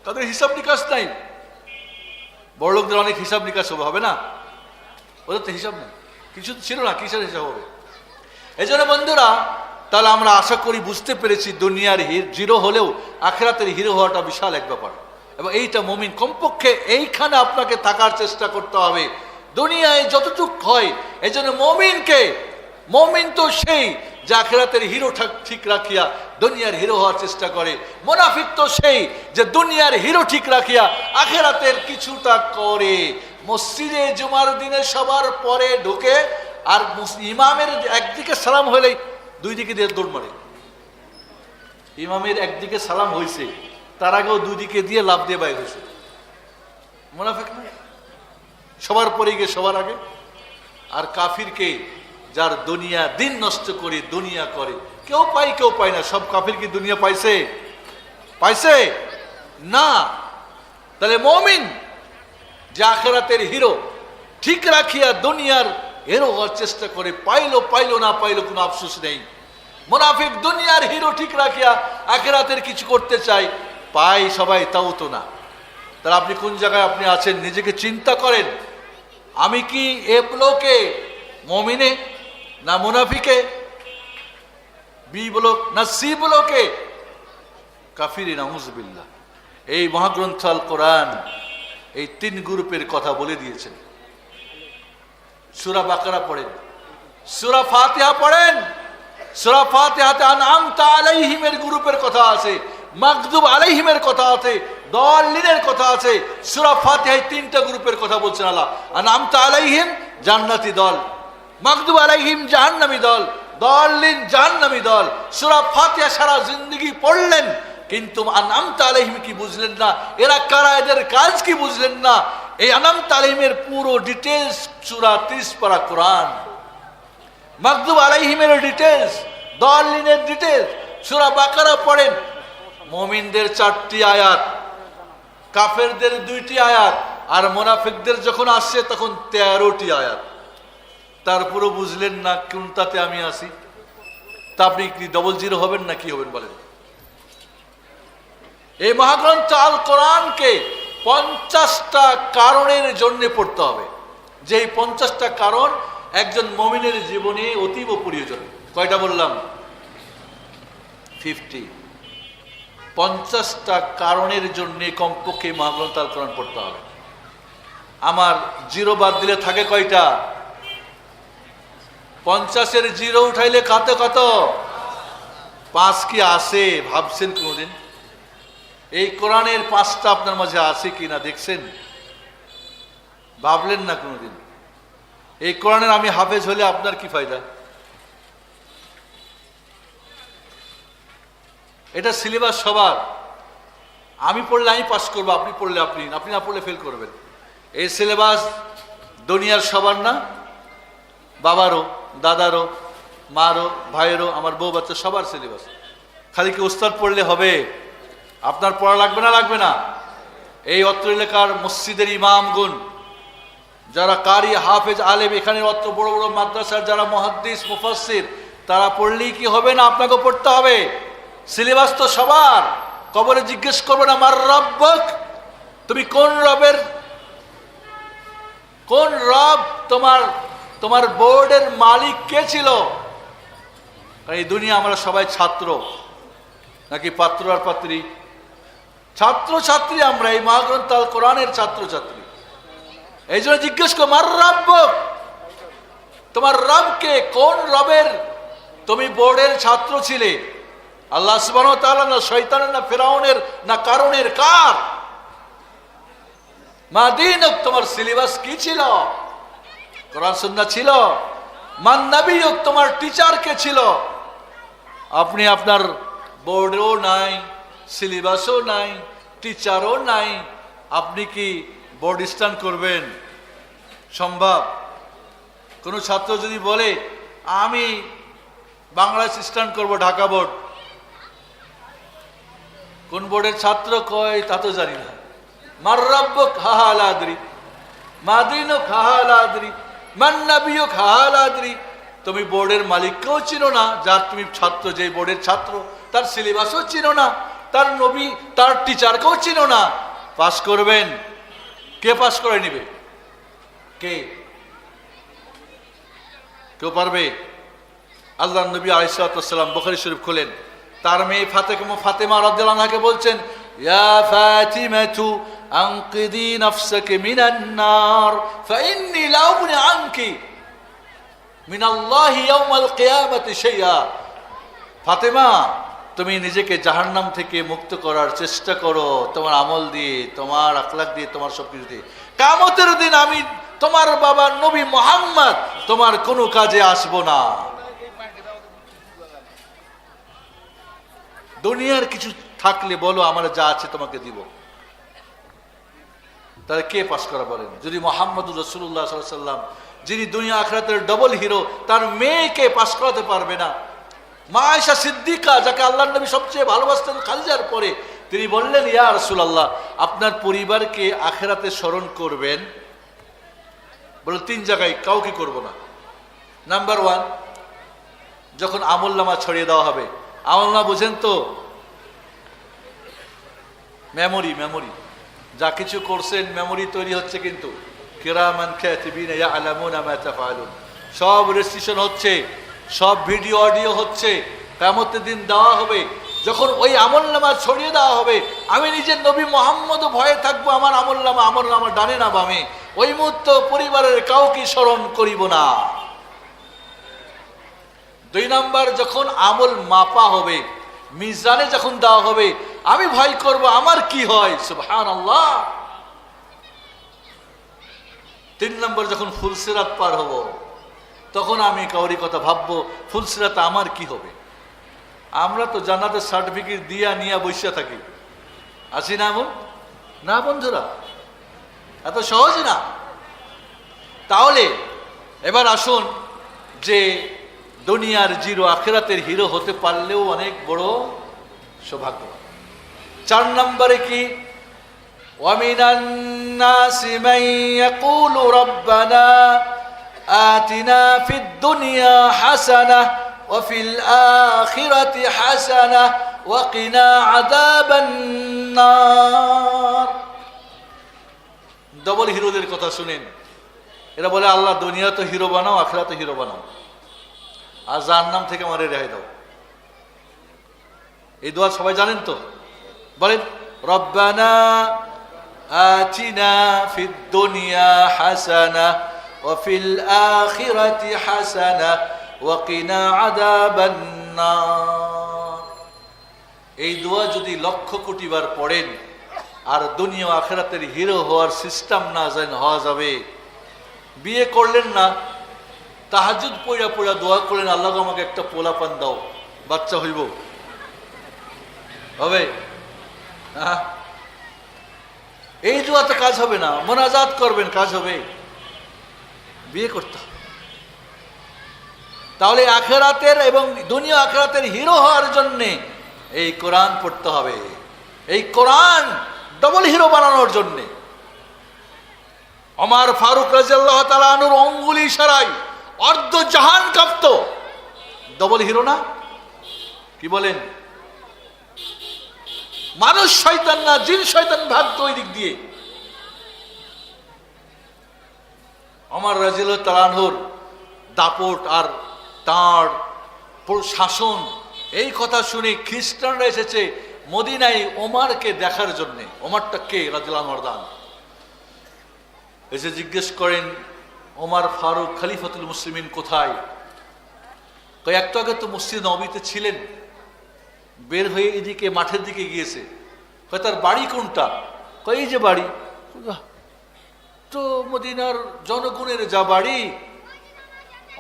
তাদের হিসাব নিকাশ নাই। বড় লোকদের অনেক হিসাব নিকাশ হবে না, ওদের তো হিসাব নেই, কিছু ছিল না, কিসের হিসাব হবে? এই জন্য বন্ধুরা, তাহলে আমরা আশা করি বুঝতে পেরেছি দুনিয়ার জিরো হলেও আখিরাতের হিরো হওয়াটা বিশাল এক ব্যাপার। এবং এইটা মুমিন, কমপক্ষে এইখানে আপনাকে থাকার চেষ্টা করতে হবে দুনিয়ায় যতটুক হয়। এই জন্য মুমিন তো সেই যে আখিরাতের হিরো ঠিক রাখিয়া দুনিয়ার হিরো হওয়ার চেষ্টা করে। মুনাফিক তো সেই যে দুনিয়ার হিরো ঠিক রাখিয়া আখিরাতের কিছুটা করে। মসজিদে জুমার দিনে সবার পরে ঢুকে, আর ইমামের একদিকে সালাম হইলেই দুই দিকে দিয়ে দৌড় মারে। ইমামের একদিকে সালাম হয়েছে, তার আগেও দুই দিকে দিয়ে লাভ দিয়ে বাইর হয়েছে। মুনাফিক না? সবার পরে গিয়ে সবার আগে। আর কাফিরকে, যার দুনিয়া দিন নষ্ট করে দুনিয়া করে, কেউ পায় না। সব কাফির কি দুনিয়া পাইছে না? তাহলে মুমিন যে আখিরাতের হিরো ঠিক রাখিয়া দুনিয়ার হিরো হওয়ার চেষ্টা করে, পাইলো না পাইলো কোনো আফসোস নেই। মুনাফিক দুনিয়ার হিরো ঠিক রাখিয়া আখিরাতের কিছু করতে চায়, পায় সবাই, তাও তো না। তাহলে আপনি কোন জায়গায় আপনি আছেন নিজেকে চিন্তা করেন। আমি কি এ ব্লকে মুমিনে, না মুনাফিকে? বি ব্লক না সি ব্লকে কাফিরে? নাউযুবিল্লাহ। এই মহাগ্রন্থ আল কোরআন এই 3 গ্রুপের কথা বলে দিয়েছেন। সূরা বাকারা পড়েন, সূরা ফাতিহা পড়েন। সূরা ফাতিহাতে আনআমতা আলাইহিমের গ্রুপের কথা আছে, মাগদুব আলাইহিমের কথা আছে, দাল্লিনের কথা আছে। সূরা ফাতিহায় 3টা গ্রুপের কথা বলছেন আল্লাহ। আনআমতা আলাইহিম জান্নাতি দল, মাগদুব আলাইহিম জাহান্নামী দল, দাল্লিন জাহান্নামী দল। সূরা ফাতিহা সারা জিন্দেগি পড়লেন, কিন্তু আনআমতা আলাইহিম কি বুঝলেন না? এরা কারা, এদের কাজ কি বুঝলেন না? এই আনআমতা আলাইহিমের পুরো ডিটেইলস সূরা 30 পারা কোরআন। মাগদুব আলাইহিমের ডিটেইলস, দাল্লিনের ডিটেইলস সূরা বাকারা পড়েন। মুমিনদের 4টি আয়াত, কাফেরদের 2টি আয়াত, আর মুনাফিকদের যখন আসছে তখন 13টি আয়াত। তারপরও বুঝলেন না কোনটাতে আমি আছি? তা আপনি কি ডবল জিরো হবেন না কি হবেন বলেন? এই মহাগ্রন্থ আল কোরআনকে 50টা কারণের জন্য পড়তে হবে, যেই 50টা কারণ একজন মুমিনের জীবনে অতীব প্রয়োজন। কয়টা বললাম? 50। 50টা কারণের জন্য কমপক্ষে মহাগ্রন্থ আল কোরআন পড়তে হবে। আমার জিরো বাদ দিলে থাকে কয়টা? 50-এর জিরো উঠাইলে কত? 5 কি আসে? ভাবছেন কোনদিন এই কোরআনের 5টা আপনার মাঝে আছে কিনা দেখছেন? ভাবলেন না কোনদিন? এই কোরআনের আমি হাফেজ হলে আপনার কি ফায়দা? এটা সিলেবাস সবার। আমি পড়লে আমি পাস করবো, আপনি পড়লে আপনি না পড়লে ফেল করবেন। এই সিলেবাস দুনিয়ার সবার না, বাবারও, দাদারও, মারও, ভাইয়েরও, আমার বউ বাচ্চা সবার সিলেবাস। খালি কি উস্তাদ পড়লে হবে? আপনার পড়া লাগবে না? লাগবে না? এই অত্র এলাকার মসজিদের ইমামগুন, যারা কারি হাফেজ আলেম, এখানে অত বড় বড় মাদ্রাসার যারা মুহাদ্দিস মুফাসসির, তারা পড়লেই কি হবে না? আপনাকেও পড়তে হবে। সিলেবাস তো সবার। কবরে জিজ্ঞেস করবে না মার রব্বক, তুমি কোন রবের, কোন রব, তোমার বোর্ডের মালিক কে ছিল? এই দুনিয়া আমরা সবাই ছাত্র নাকি পাত্র আর পাত্রী? ছাত্র ছাত্রী আমরা, এই মহাগ্রন্থ আল কোরআনের ছাত্র ছাত্রী। এই জন্য জিজ্ঞেস করো মার রব্বক, তোমার রবকে, কোন রবের তুমি বোর্ডের ছাত্র ছিলে? আল্লাহ সুবহানাহু ওয়া তাআলা, না শয়তানের, না ফিরাউনের, না কারুনের? কার? মা দীনুক, তোমার সিলেবাস কি ছিল? কোরআন সুন্নাহ ছিল? মান নবিয়ুক, তোমার টিচার কে ছিল? আপনি আপনার বোর্ডও নাই, সিলেবাসও নাই, টিচারও নাই, আপনি কি বোর্ড স্ট্যান্ড করবেন? সম্ভব? কোনো ছাত্র যদি বলে আমি বাংলাদেশ স্ট্যান্ড করব, ঢাকা বোর্ড, কোন বোর্ডের ছাত্র কয় তা তো জানি না। মার রব্বুক, হা হা লা আদরি। মা দীনুক, হা হা লা আদরি। মান নবিয়ুক, হা হা লা আদরি। তুমি বোর্ডের মালিককেও চিনো না, যার তুমি ছাত্র, যে বোর্ডের ছাত্র, তার সিলেবাসও চিনো না, তার নবী, তার টিচারকেও চিনো না। পাস করবেন? কে পাস করে নিবে? কে? কেউ পারবে? আল্লাহ নবী আলাইহিস সালাম বুখারী শরীফ খুলেন, তার মেয়ে ফাতেমা রাদিয়াল্লাহু আনহাকে বলছেন, ইয়া ফাতিমাতু আনকিদি নাফসাকি মিনান নার ফাইন্নী লা উগনি আনকি মিনাল্লাহি ইয়াউমাল কিয়ামাতি শাইআ। ফাতেমা, তুমি নিজেকে জাহান্নাম থেকে মুক্ত করার চেষ্টা করো, তোমার আমল দিয়ে, তোমার আখলাক দিয়ে, তোমার সবকিছু দিয়ে। কিয়ামতের দিন আমি তোমার বাবা নবী মুহাম্মদ তোমার কোনো কাজে আসবো না। দুনিয়ার কিছু থাকলে বলো, আমার যা আছে তোমাকে দিব। তাহলে কে পাস করা বলেন? যদি মুহাম্মদুর রাসূলুল্লাহ সাল্লাল্লাহু আলাইহি ওয়াসাল্লাম, যিনি দুনিয়া আখিরাতের ডবল হিরো, তার মেয়েকে পাস করাতে পারবে না? মা আয়েশা সিদ্দিকা, যাকে আল্লাহর নবী সবচেয়ে ভালোবাসতেন খাদিজার পরে, তিনি বললেন, ইয়া রাসূলুল্লাহ, আপনার পরিবারকে আখিরাতে স্মরণ করবেন। বলে 3 জায়গায়, কাউকে করব না। নাম্বার 1, যখন আমলনামা ছড়িয়ে দেওয়া হবে। আমলনামা বুঝেন তো? মেমোরি, যা কিছু করছেন মেমোরি তৈরি হচ্ছে, কিন্তু কিরামান কাতিবিন ইয়ালামুনা মা তাফআলুন। সব রেজিস্ট্রেশন হচ্ছে, সব ভিডিও অডিও হচ্ছে, কিয়ামতের দিন দেওয়া হবে। যখন ওই আমলনামা ছড়িয়ে দেওয়া হবে, আমি নিজের নবী মুহাম্মদও ভয়ে থাকবো, আমার আমলনামা ডানে না বামে। ওই মুহূর্তে পরিবারের কাউকে স্মরণ করিব না। 2 নাম্বার, যখন আমল মাপা হবে, মিজানে যখন দেওয়া হবে, আমি ভয় করব আমার কি হয়। সুবহানাল্লাহ। 3 নম্বর, যখন ফুলসিরাত পার হব, তখন আমি কাউরি কথা ভাববো, ফুলসিরাত আমার কি হবে। আমরা তো জান্নাতের সার্টিফিকেট দিয়া নিয়ে বসে থাকি, আছি না এমন? না বন্ধুরা, এত সহজ না। তাহলে এবার আসুন, যে দুনিয়ার জিরো আখিরাতের হিরো হতে পারলেও অনেক বড় সৌভাগ্য। 4 নম্বরে কি? ওয়ামিনান নাসি মান ইয়াকুলু রাব্বানা আতিনা ফিদ দুনিয়া হাসানাহ ওয়া ফিল আখিরাতি হাসানাহ ওয়া কিনা আযাবান নার। ডবল হিরোদের কথা শুনেন। এরা বলে, আল্লাহ দুনিয়া তো হিরো বানাও, আখিরাতে হিরো বানাও, আর জাহান্নাম থেকে আমারে রেহাই দাও। এই দোয়া সবাই জানেন তো? বলেন, রব্বানা আতিনা ফিদ দুনিয়া হাসানাহ ওয়া ফিল আখিরাতি হাসানাহ ওয়া কিনা আযাবান নার। এই দোয়া যদি 1,00,000 কোটি বার পড়েন, আর দুনিয়া আখিরাতের হিরো হওয়ার সিস্টেম না জানেন, হওয়া যাবে। বিয়ে করলেন না, তাহাজ্জুদ পড়া দোয়া করলেন, আল্লাহ আমাকে একটা পোলাপান দাও, বাচ্চা হইব, হবে? এই দোয়া তো কাজ হবে না। মোনাজাত করবেন, কাজ হবে? বিয়ে করতে হবে। তাহলে আখিরাতের এবং দুনিয়া আখিরাতের হিরো হওয়ার জন্যে এই কোরআন পড়তে হবে। এই কোরআন ডবল হিরো বানানোর জন্যে ওমর ফারুক রাদিয়াল্লাহু তাআলা আনহুর অঙ্গুলি ইশারায় অর্ধ জাহান কাঁপত। ডবল হিরো না? কি বলেন? মানুষ শয়তান না, জিন শয়তান ভাগতো ওই দিক দিয়ে। ওমর রাদিয়াল্লাহু তাআলা আনহুর দাপট আর তার শাসন, এই কথা শুনে খ্রিস্টানরা এসেছে মদিনায় ওমরকে দেখার জন্যে। ওমরটা কে? রাদিয়াল্লাহু আনহু এসে জিজ্ঞেস করেন, ওমর ফারুক খলিফাতুল মুসলিমিন কোথায়? একটু আগে তো মসজিদ নববীতে ছিলেন, বের হয়ে এদিকে মাঠের দিকে গিয়েছে। তার বাড়ি কোনটা? এই যে বাড়ি। তো মদিনার জনগণের যা বাড়ি,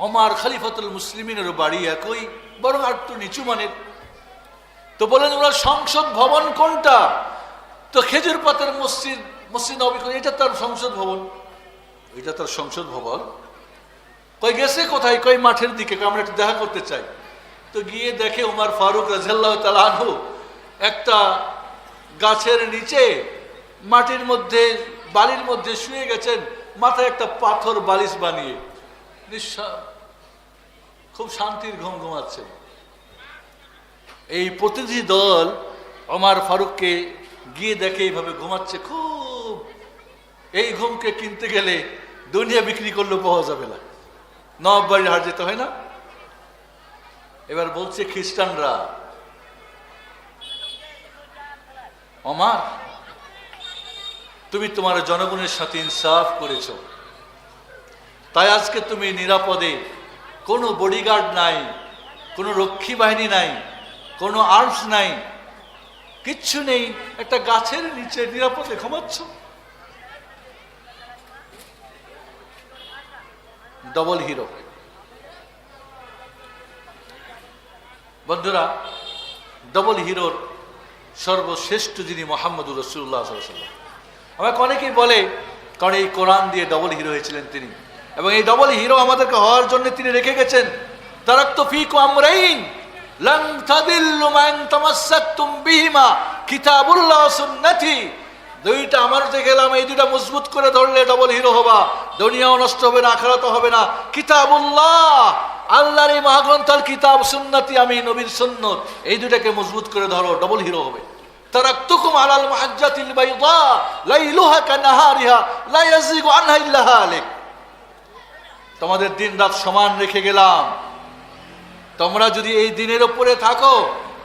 ওমর খলিফাতুল মুসলিমিনের বাড়ি একই, বরং আর একটু নিচু মানের। তো বলেন ওরা সংসদ ভবন কোনটা? তো খেজুর পাতের মসজিদ, মসজিদ নববী, এটা তার সংসদ ভবন। এটা তার সংসদ ভবন। গেছে কোথায়? মাঠের দিকে, আমরা একটু দেখা করতে চাই। তো গিয়ে দেখে ওমর ফারুক রাদিয়াল্লাহু তাআলা আনহু একটা গাছের নিচে মাটির মধ্যে, বালির মধ্যে শুয়ে গেছেন, মাথায় একটা পাথর বালিশ বানিয়ে খুব শান্তির ঘুম ঘুমাচ্ছেন। এই প্রতিনিধি দল ওমর ফারুককে গিয়ে দেখে এইভাবে ঘুমাচ্ছে। খুব, এই ঘুমকে কিনতে গেলে দুনিয়া বিক্রি করলেও পাওয়া যাবে না, নবাব বাড়ির হাট যেতে হয় না। এবার বলছে খ্রিস্টানরা, ওমর তুমি তোমার জনগণের সাথে ইনসাফ করেছো, তাই আজকে তুমি নিরাপদে, কোনো বডিগার্ড নাই, কোনো রক্ষী বাহিনী নাই, কোনো আর্মস নাই, কিচ্ছু নেই, একটা গাছের নিচে নিরাপদে ঘুমাচ্ছ। Double hero. বন্ধুরা, ডবল হিরোর সর্বশ্রেষ্ঠ যিনি মুহাম্মদুর রাসূলুল্লাহ সাল্লাল্লাহু আলাইহি ওয়াসাল্লাম। আমাকে অনেকেই বলে, কারণ এই কোরআন দিয়ে ডবল হিরো হয়েছিলেন তিনি, এবং এই ডবল হিরো আমাদেরকে হওয়ার জন্য তিনি রেখে গেছেন। তারাকতু ফীকুম আমরাইন লান তাদিল্লু মান তামাসসাকতুম বিহিমা কিতাবুল্লাহ ওয়া সুন্নতি। দুইটা আমার যে গেলাম, এই দুইটা মজবুত করে ধরলে ডবল হিরো হবা, দুনিয়াও নষ্ট হবে না, আখিরাতও হবে না। কিতাবুল্লাহ, আল্লাহর এই মহাগ্রন্থ, কিতাব, সুন্নতি, আমি নবীর সুন্নত, এই দুটাকে মজবুত করে ধরো, ডবল হিরো হবে। তারাকতুকুম আলাল মাহজ্জাতিল বাইদা লাইলুহা কানাহারিহা লা ইয়াজিগু আনহা ইল্লা হালিক। তোমাদের দিন রাত সমান রেখে গেলাম, তোমরা যদি এই দিনের উপরে থাকো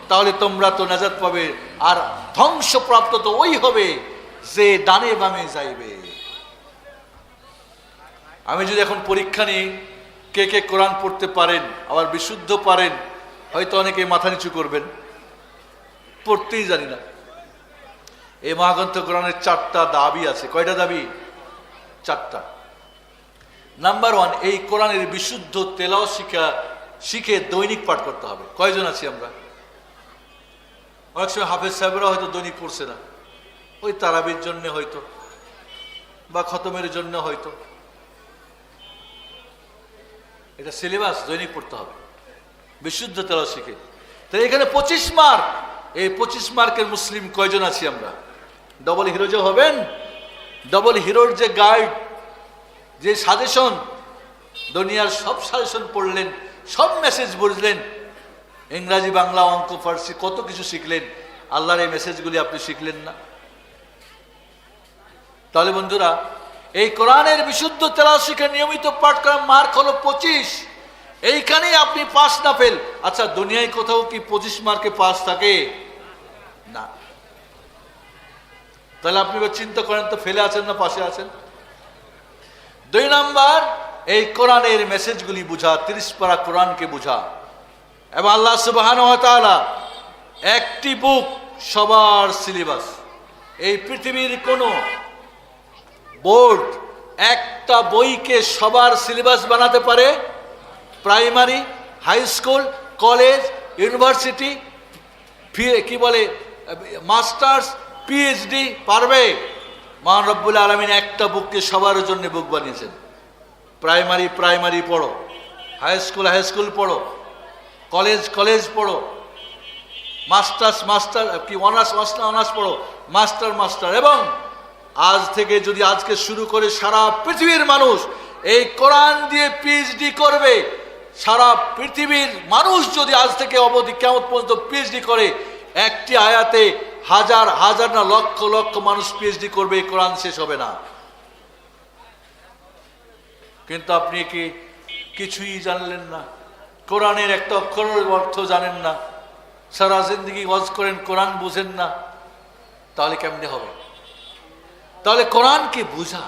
তাহলে তোমরা তো নাজাত পাবে, আর ধ্বংসপ্রাপ্ত তো ওই হবে যে ডানে বামে যাইবে। আমি যদি এখন পরীক্ষা নিই, কে কে কোরআন পড়তে পারেন, আবার বিশুদ্ধ পারেন, হয়তো অনেকে মাথা নিচু করবেন, পড়তেই জানি না। এই মহাগ্রন্থ কোরআনের 4টা দাবি আছে। কয়টা দাবি? 4টা। নাম্বার 1, এই কোরআনের বিশুদ্ধ তেলাওয়াত শিখে দৈনিক পাঠ করতে হবে। কয়জন আছি আমরা? অনেক সময় হাফেজ সাহেবরা হয়তো দৈনিক পড়ছে না, ওই তারাবির জন্য হয়তো, বা খতমের জন্য হয়তো। এটা সিলেবাস, দৈনিক পড়তে হবে বিশুদ্ধ তেলাওয়াত শিখে। তাই এখানে 25 মার্ক। এই 25 মার্কের মুসলিম কয়জন আছি আমরা? ডবল হিরো যে হবেন, ডবল হিরোর যে গাইড, যে সাজেশন, দুনিয়ার সব সাজেশন পড়লেন, সব মেসেজ বুঝলেন, ইংরাজি, বাংলা, অঙ্ক, ফার্সি, কত কিছু শিখলেন, আল্লাহর এই মেসেজগুলি আপনি শিখলেন না। তাহলে বন্ধুরা, এই কোরআনের বিশুদ্ধ তেলাওয়াত শিখে নিয়মিত পাঠ করার মার্ক হলো 25। এইখানেই আপনি পাস না ফেল। আচ্ছা, দুনিয়ায় কোথাও কি 25 মার্কে পাস থাকে? না। তাহলে আপনি চিন্তা করেন তো, ফেলে আছেন না পাশে আছেন? 2 নাম্বার, এই কোরআনের মেসেজগুলি বুঝা, 30 পারা কোরআনকে বুঝা। এবং আল্লাহ সুবহানাহু ওয়া তাআলা একটি বুক সবার সিলেবাস। এই পৃথিবীর কোনো বোর্ড একটা বইকে সবার সিলেবাস বানাতে পারে? Primary, high school, college, university, কি বলে, মাস্টার্স, পিএইচডি পারবে? মহান রব্বুল আলামিন একটা বুককে সবার জন্য বুক বানিয়েছেন। প্রাইমারি প্রাইমারি পড়ো, হাই স্কুল হাই স্কুল পড়ো, কলেজ কলেজ পড়ো, অনার্স পড়ো, মাস্টার। এবং আজ থেকে যদি আজকে শুরু করে সারা পৃথিবীর মানুষ এই কোরআন দিয়ে পিএইচডি করবে, সারা পৃথিবীর মানুষ যদি আজ থেকে অবধি কিয়ামত পর্যন্ত পিএইচডি করে, একটি আয়াতে হাজার হাজার না লক্ষ লক্ষ মানুষ পিএইচডি করবে, এই কোরআন শেষ হবে না। কিন্তু আপনি কি কিছুই জানলেন না, কোরআনের একটা অক্ষরের অর্থ জানেন না, সারা জিন্দগি ওয়াজ করেন, কোরআন বুঝেন না, তাহলে কেমনে হবে? তাহলে কোরআনকে বুঝা,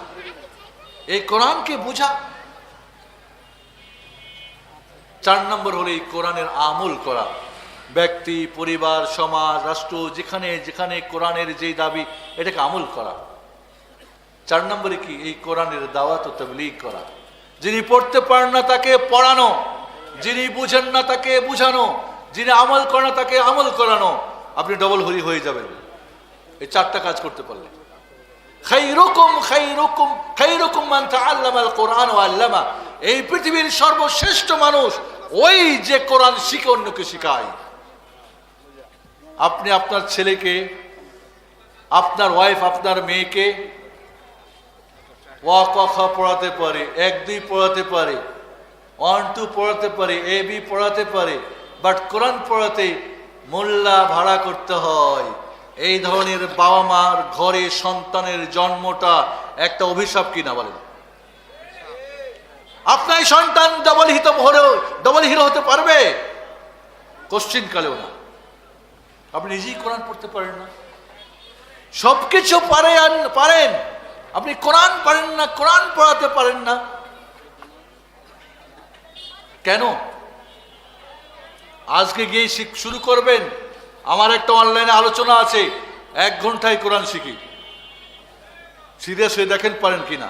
এই কোরআনকে বুঝা। 4 নম্বর হলো এই কোরআনের আমল করা। ব্যক্তি, পরিবার, সমাজ, রাষ্ট্র, যেখানে যেখানে কোরআনের যেই দাবি, এটাকে আমল করা। 4 নম্বরে কি? এই কোরআনের দাওয়াত ও তাবলীগ করা। যিনি পড়তে পারেন না তাকে পড়ানো, যিনি বুঝেন না তাকে বুঝানো, যিনি আমল করে না তাকে আমল করানো। আপনি ডবল হরি হয়ে যাবেন এই 4টা কাজ করতে পারলে। খায়রুকুম মান তাআল্লামাল কোরআন ওয়া আল্লামা। এই পৃথিবীর সর্বশ্রেষ্ঠ মানুষ ওই যে কোরআন শিখে অন্যকে শিখায়। আপনি আপনার ছেলেকে, আপনার ওয়াইফ, আপনার মেয়েকে ওয়া ক খ পড়াতে পারে, 1 2 পড়াতে পারে, 1 2 পড়াতে পারে, এ বি পড়াতে পারে, বাট কোরআন পড়াতে মোল্লা ভাড়া করতে হয়। এই ধরনের বাবা মার ঘরে সন্তানের জন্মটা একটা অভিশাপ কিনা বলেন? আপনার সন্তান ডবল হিরো হতে পারবে? কোশ্চিন কালেও না। আপনি নিজেই কোরআন পড়তে পারেন না, সবকিছু পারেন, আপনি কোরআন পারেন না, কোরআন পড়াতে পারেন না। কেন? আজকে গিয়ে শুরু করবেন। আমার একটা অনলাইনে আলোচনা আছে, 1 ঘন্টায় কোরআন শিখি। সিরিয়াস হয়ে দেখেন পারেন কিনা।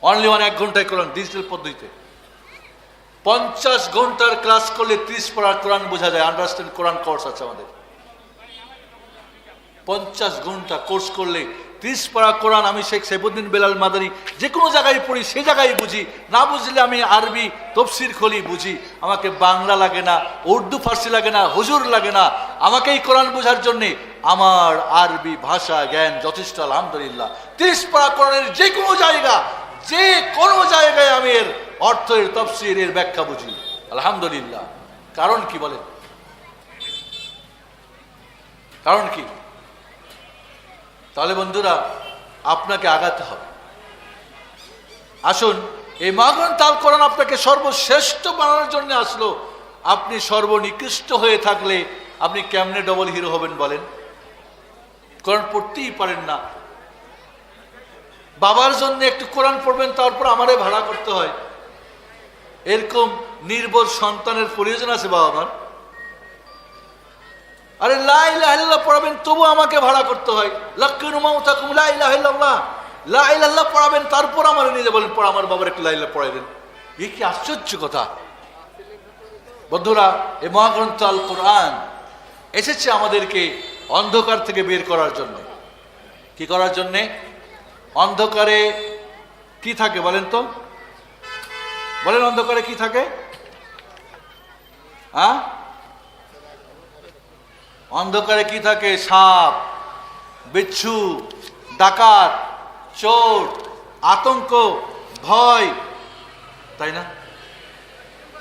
অনলি 1 ঘন্টায় কোরআন, ডিজিটাল পদ্ধতিতে। 50 ঘন্টার ক্লাস করলে 30 পারা কোরআন বোঝা যায়। আন্ডারস্ট্যান্ড কোরআন কোর্স আছে আমাদের। 50 ঘন্টা কোর্স করলে 30 পারা কোরআন। আমি শেখ সাইফুদ্দিন বেলাল মাদানী যে কোনো জায়গায় পড়ি, সে জায়গায় বুঝি। না বুঝলে আমি আরবি তফসির খোলি, বুঝি। আমাকে বাংলা লাগে না, উর্দু ফার্সি লাগে না, হুজুর লাগে না। আমাকে এই কোরআন বোঝার জন্যে আমার আরবি ভাষা জ্ঞান যথেষ্ট, আলহামদুলিল্লাহ। 30 পারা কোরআনের যে কোনো জায়গায় আমি এর অর্থ, এর তফসির, এর ব্যাখ্যা বুঝি, আলহামদুলিল্লাহ। কারণ কি বলেন? কারণ কি? তাহলে বন্ধুরা আপনাকে আগাতে হবে। আসুন, এই মহাগ্রন্থ আল কোরআন আপনাকে সর্বশ্রেষ্ঠ বানানোর জন্য আসলো। আপনি সর্বনিকৃষ্ট হয়ে থাকলে আপনি কেমনে ডবল হিরো হবেন বলেন? কোরআন পড়তেই পারেন না। বাবার জন্য একটু কোরআন পড়বেন, তারপর আমারে ভাড়া করতে হয়। এরকম নির্বোধ সন্তানের প্রয়োজন আছে বাবা মার? আরে লা ইলাহা ইল্লাল্লাহ পড়াবেন, তবু আমাকে ভাড়া করতে হয়। লাক্কিনু মাউতাকুম লা ইলাহা ইল্লাল্লাহ, লা ইলাহা ইল্লাল্লাহ পড়াবেন, তারপর আমার নিজে বলেন পড়া, আমার বাবার একটু লা ইলাহা পড়াই দেন। এই কি আশ্চর্য কথা! বন্ধুরা, এই মহাগ্রন্থ আল কোরআন এসেছে আমাদেরকে অন্ধকার থেকে বের করার জন্য। কি করার জন্যে? অন্ধকারে কি থাকে বলেন তো? বলেন, অন্ধকারে কি থাকে? অন্ধকারে কি থাকে? সাপ, বিচ্ছু, ডাকাত, চোর, আতঙ্ক, ভয়, তাই না?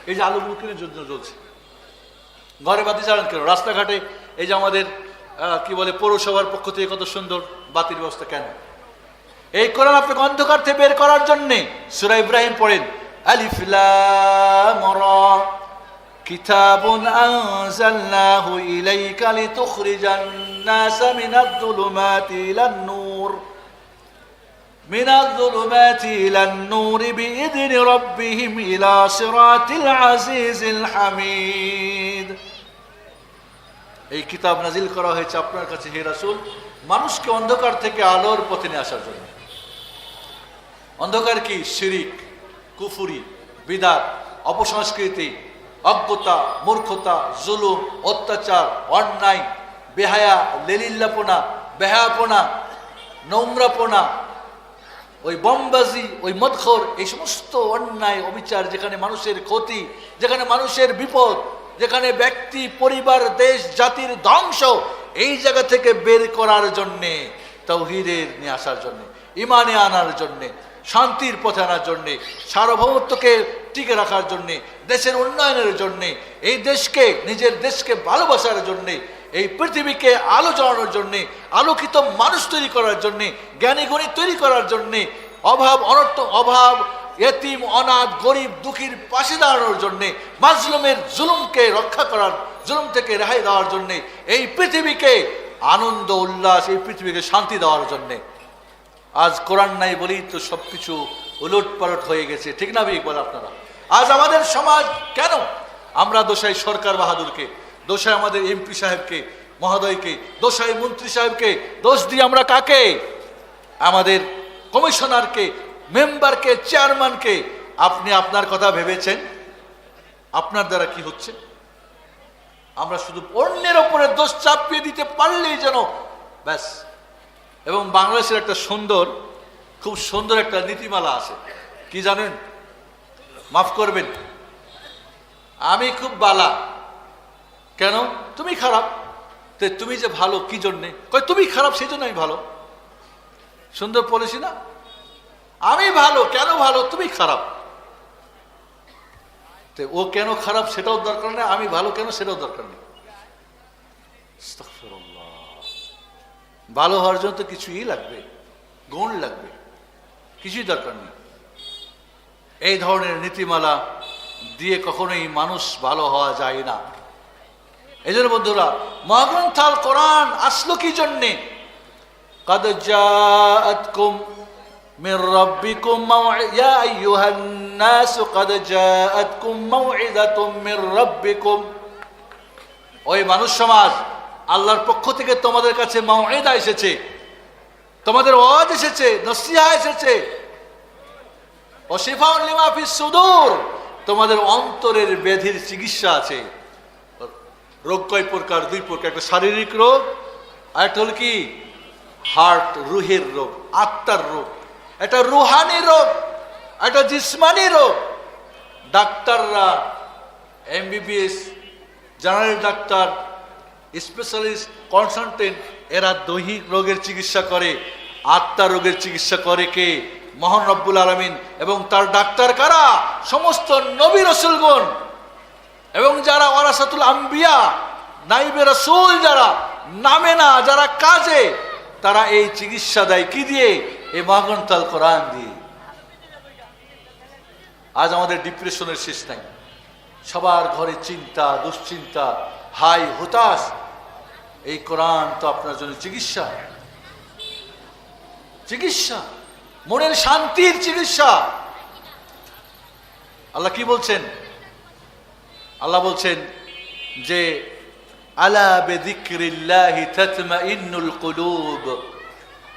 এই যে আলো মুখের জন্য জ্বলছে, ঘরে বাতি জ্বালান কেন? রাস্তাঘাটে এই যে আমাদের কি বলে পৌরসভার পক্ষ থেকে কত সুন্দর বাতির ব্যবস্থা, কেন? এই কোরআন আপনাকে অন্ধকার থেকে বের করার জন্যে। সূরা ইব্রাহিম পড়েন, আলিফ লাম রা কিতাবুন আনজালনাহু ইলাইকা লিতুখরিজান নাসা মিনাজ-যুলুমাতি ইলান-নূর বিইذনি রাব্বিহিম ইলা সিরাতিল আজিজিল হামিদ। এই কিতাব নাজিল করা হয়েছে আপনার কাছে হে রাসূল, মানুষকে অন্ধকার থেকে আলোর পথে নিয়ে আসার জন্য। অন্ধকার কি? শিরিক, কুফরি, বিদআত, অপসংস্কৃতি, অজ্ঞতা, মূর্খতা, জুলুম, অত্যাচার, অন্যায়, বেহায়া, লেলিল্লাপনা, বেহায়াপনা, নোংরাপনা, ওই বমবাজি, ওই মদখোর, এই সমস্ত অন্যায় অবিচার, যেখানে মানুষের ক্ষতি, যেখানে মানুষের বিপদ, যেখানে ব্যক্তি, পরিবার, দেশ, জাতির ধ্বংস, এই জায়গা থেকে বের করার জন্যে, তাওহীদের নিয়ে আসার জন্যে, ইমানে আনার জন্যে, শান্তির পথে আনার জন্যে, সার্বভৌমত্বকে টিকে রাখার জন্যে, দেশের উন্নয়নের জন্যে, এই দেশকে, নিজের দেশকে ভালোবাসার জন্যে, এই পৃথিবীকে আলো জ্বালানোর জন্যে, আলোকিত মানুষ তৈরি করার জন্যে, জ্ঞানী গণী তৈরি করার জন্যে, অভাব এতিম, অনাথ, গরিব, দুঃখীর পাশে দাঁড়ানোর জন্যে, মাজলুমের জুলুমকে রক্ষা করার, জুলুম থেকে রেহাই দেওয়ার জন্যে, এই পৃথিবীকে আনন্দ উল্লাস, এই পৃথিবীকে শান্তি দেওয়ার জন্যে। আজ কোরআন নাই বলেই তো সবকিছু উলট পালট হয়ে গেছে, ঠিক না ভাই? বলে আপনারা আজ আমাদের সমাজ কেন? আমরা দোষাই সরকার বাহাদুরকে, দোষাই আমাদের এমপি সাহেবকে, মহোদয়কে, দোষাই মন্ত্রী সাহেবকে, দোষ দিই আমরা কাকে? আমাদের কমিশনারকে, মেম্বারকে, চেয়ারম্যানকে। আপনি আপনার কথা ভেবেছেন আপনার দ্বারা কি হচ্ছে? আমরা শুধু অন্যের ওপরে দোষ চাপিয়ে দিতে পারলেই যেন ব্যাস। এবং বাংলাদেশের একটা খুব সুন্দর একটা নীতিমালা আছে, কি জানেন? মাফ করবেন, আমি খুব বালা, কেন? তুমি খারাপ, তো তুমি যে ভালো কি জন্যে? কই তুমি খারাপ সেই জন্য আমি ভালো। সুন্দর পলিসি না? আমি ভালো, কেন ভালো? তুমি খারাপ। তো ও কেন খারাপ সেটাও দরকার নেই, আমি ভালো কেন সেটাও দরকার নেই। আস্তাগফিরুল্লাহ। ভালো হওয়ার জন্য তো কিছুই লাগবে, গুণ লাগবে, কিছুই দরকার নেই। এই ধরনের নীতিমালা দিয়ে কখনোই মানুষ ভালো হওয়া যায় না। এই জন্য বন্ধুরা, মহাগ্রন্থ আল কোরআন আসলো কি জন্যে? قد جاءتكم من ربكم يا أيها الناس قد جاءتكم موعظة من ربكم। ওই মানুষ সমাজ, আল্লাহর পক্ষ থেকে তোমাদের কাছে মাউইদা এসেছে, তোমাদের ওয়াজ এসেছে, নসিহা এসেছে। ওয়া শিফাউন লিমা ফিস সুদূর, তোমাদের অন্তরের ব্যাধির চিকিৎসা আছে। রোগ কয় প্রকার? দুই প্রকার, একটা শারীরিক রোগ আর একটা হলো কি হার্ট, রুহের রোগ, আত্মার রোগ। একটা রুহানি রোগ, একটা জিসমানি রোগ। ডাক্তাররা, MBBS, general doctor, specialist, consultant, এরা দৈহিক রোগের চিকিৎসা করে, আত্মার রোগের চিকিৎসা করে কে? মহান রব্বুল আলামিন। এবং তার ডাক্তার কারা? সমস্ত নবী রাসূলগণ এবং যারা ওয়ারাসাতুল আম্বিয়া, নাইবে রাসূল, যারা নামে না, যারা কাজে, তারা এই চিকিৎসা দেয় কি দিয়ে? এই মহাগ্রন্থ আল কোরআন দিয়ে। আজ আমাদের ডিপ্রেশনের শেষ নাই, সবার ঘরে চিন্তা, দুশ্চিন্তা, হাই হতাশ। এই কোরআন তো আপনার জন্য চিকিৎসা, চিকিৎসা, মনের শান্তির চিকিৎসা। আল্লাহ কি বলছেন? আল্লাহ বলছেন যে আলা বিযিকরিল্লাহি তাতমাইন্নুল কুলুব,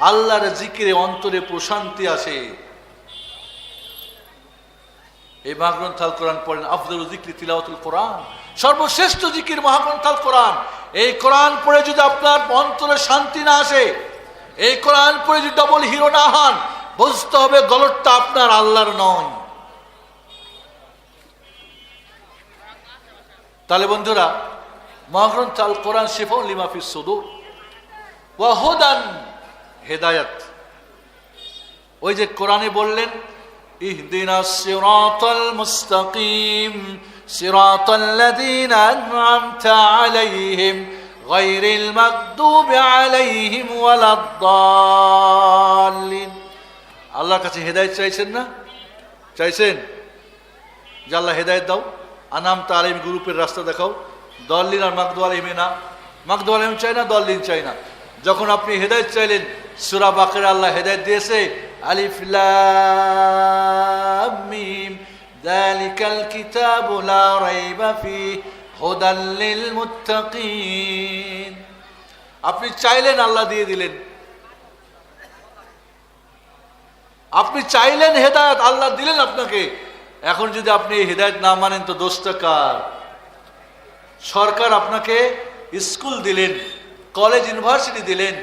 আল্লাহর জিকিরে অন্তরে প্রশান্তি আসে। এই মহাগ্রন্থ আল কোরআন পড়েন। আফদলু যিকরি তিলাওয়াতুল কোরআন, সর্বশ্রেষ্ঠ জিকির মহাগ্রন্থ আল কোরআন। এই কোরআন পড়ে যদি আপনার অন্তরে শান্তি না আসে, এই কোরআন পড়ে যদি ডবল হিরো না হন, বুঝতে হবে গলতটা আপনার, আল্লাহর নয়। তাহলে বন্ধুরা, মহাগ্রন্থ আল কোরআন শিফাউন লিমা ফিস সুদূর ওয়া হুদান, হেদায়েত। ওই যে কোরআনে বললেন ইহদিনাস সিরাতাল মুস্তাকিম সিরাতাল্লাযীনা আন'আমতা আলাইহিম গায়রিল মাগদুবি আলাইহিম ওয়ালাদ-দাল্লিন। আল্লাহর কাছে হেদায়েত চাইছেন না? চাইছেন যে আল্লাহ হেদায়েত দাও, আন'আমতা আলাইহিম গ্রুপের রাস্তা দেখাও। দল্লিন আর মাগদুব আলাইহিম না, মাগদুব আলাইহিম চাই না, দল্লিন চাই না। যখন আপনি হেদায়েত চাইলেন, সূরা বাকারা আল্লাহ হেদায়েত দিয়েছে, আলিফ লাম মিম যালিকাল কিতাবু লা রাইবা ফিহি হুদাল লিল মুত্তাকিন। আপনি চাইলেন, আল্লাহ দিয়ে দিলেন। আপনি চাইলেন হেদায়েত, আল্লাহ দিলেন আপনাকে। এখন যদি আপনি হেদায়েত না মানেন তো দোষটা কার? সরকার আপনাকে স্কুল দিলেন, কলেজ ইউনিভার্সিটি দিলেন,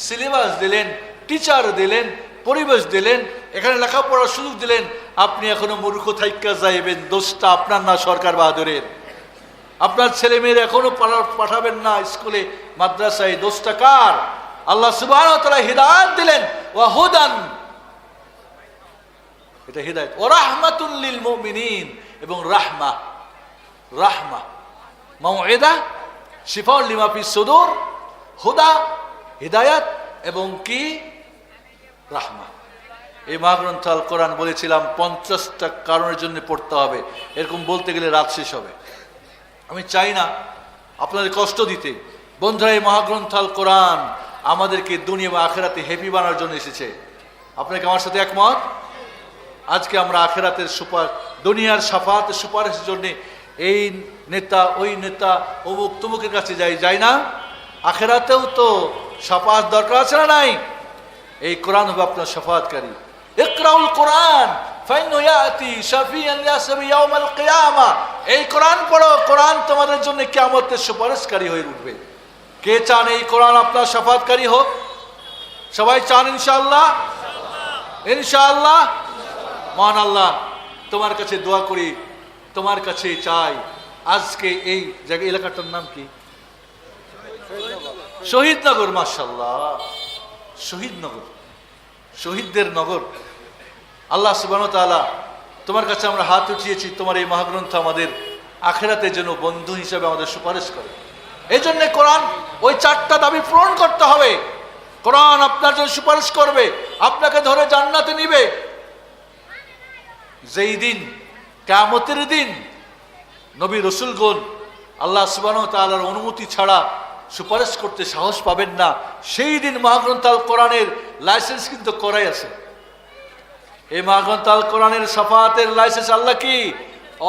সিলেবাস দিলেন, টিচার দিলেন, পরিবেশ দিলেন, এখানে লেখাপড়ার সুযোগ দিলেন। আপনি এখনো মূর্খ থাইক্কা যাইবেন, দোষটা আপনার না সরকার বাহাদুরের। আপনার ছেলে মেয়ের এখনো পাঠাবেন না স্কুলে মাদ্রাসায়, দোষটা কার? আল্লাহ সুবহানাহু ওয়া তাআলা হিদায়াত দিলেন, ওয়া হুদান, এটা হিদায়াত, ওয়া রাহমাতুল লিল মুমিনিন, এবং রাহমা, রাহমা মাউইদা শিফাউন লিমা ফিস সুদূর, হুদা হিদায়াত, এবং কি রাহমা। এই মহাগ্রন্থ আল কোরআন বলেছিলাম 50টা কারণের জন্য পড়তে হবে, এরকম বলতে গেলে রাত শেষ হবে। আমি চাই না আপনাদের কষ্ট দিতে। বন্ধুরা, এই মহাগ্রন্থ আল কোরআন আমাদেরকে দুনিয়া বা আখেরাতে হ্যাপি বানানোর জন্য এসেছে। আপনাকে আমার সাথে একমত? আজকে আমরা আখেরাতের দুনিয়ার শাফাতের সুপারিশের জন্য এই নেতা ওই নেতা অমুক তমুকের কাছে যাই না? আখেরাতেও তো শাফাত দরকার আছে না নাই? এই কোরআন হবে আপনার শাফাতকারী। ইকরাউল কোরআন ফাইন্নাহু ইয়াতি শাফিয়ান লিয়াসবি ইয়াউমাল কিয়ামা। এই কোরআন পড়ো, কোরআন তোমাদের জন্য কিয়ামতের সুপারিশকারী হয়ে উঠবে। কে চান এই কোরআন আপনার শাফাতকারী হোক? সবাই চান ইনশাআল্লাহ? ইনশাআল্লাহ। মহান আল্লাহ, তোমার কাছে দোয়া করি, তোমার কাছে চাই, আজকে এই জায়গা এলাকাটার নাম কি? শহীদনগর। মাশাআল্লাহ, শহীদনগর, শহীদদের নগর। আল্লাহ সুবহানাহু ওয়া তাআলা, তোমার কাছে আমরা হাত উঠিয়েছি, তোমার এই মহাগ্রন্থ আমাদের আখিরাতে যেন বন্ধু হিসেবে আমাদের সুপারিশ করে। এই জন্য কোরআন ওই 4টা দাবি পূরণ করতে হবে। কোরআন আপনার জন্য সুপারিশ করবে, আপনাকে ধরে জান্নাতে নিবে। যেই দিন, কিয়ামতের দিন, নবী রাসূলগণ আল্লাহ সুবহানাহু ওয়া তাআলার অনুমতি ছাড়া সুপারিশ করতে সাহস পাবেন না, সেই দিন মহাগ্রন্থ আল কোরআনের লাইসেন্স কিন্তু করাই আছে। এই মহাগ্রন্থ আল কোরআনের শাফাতের লাইসেন্স আল্লাহ কি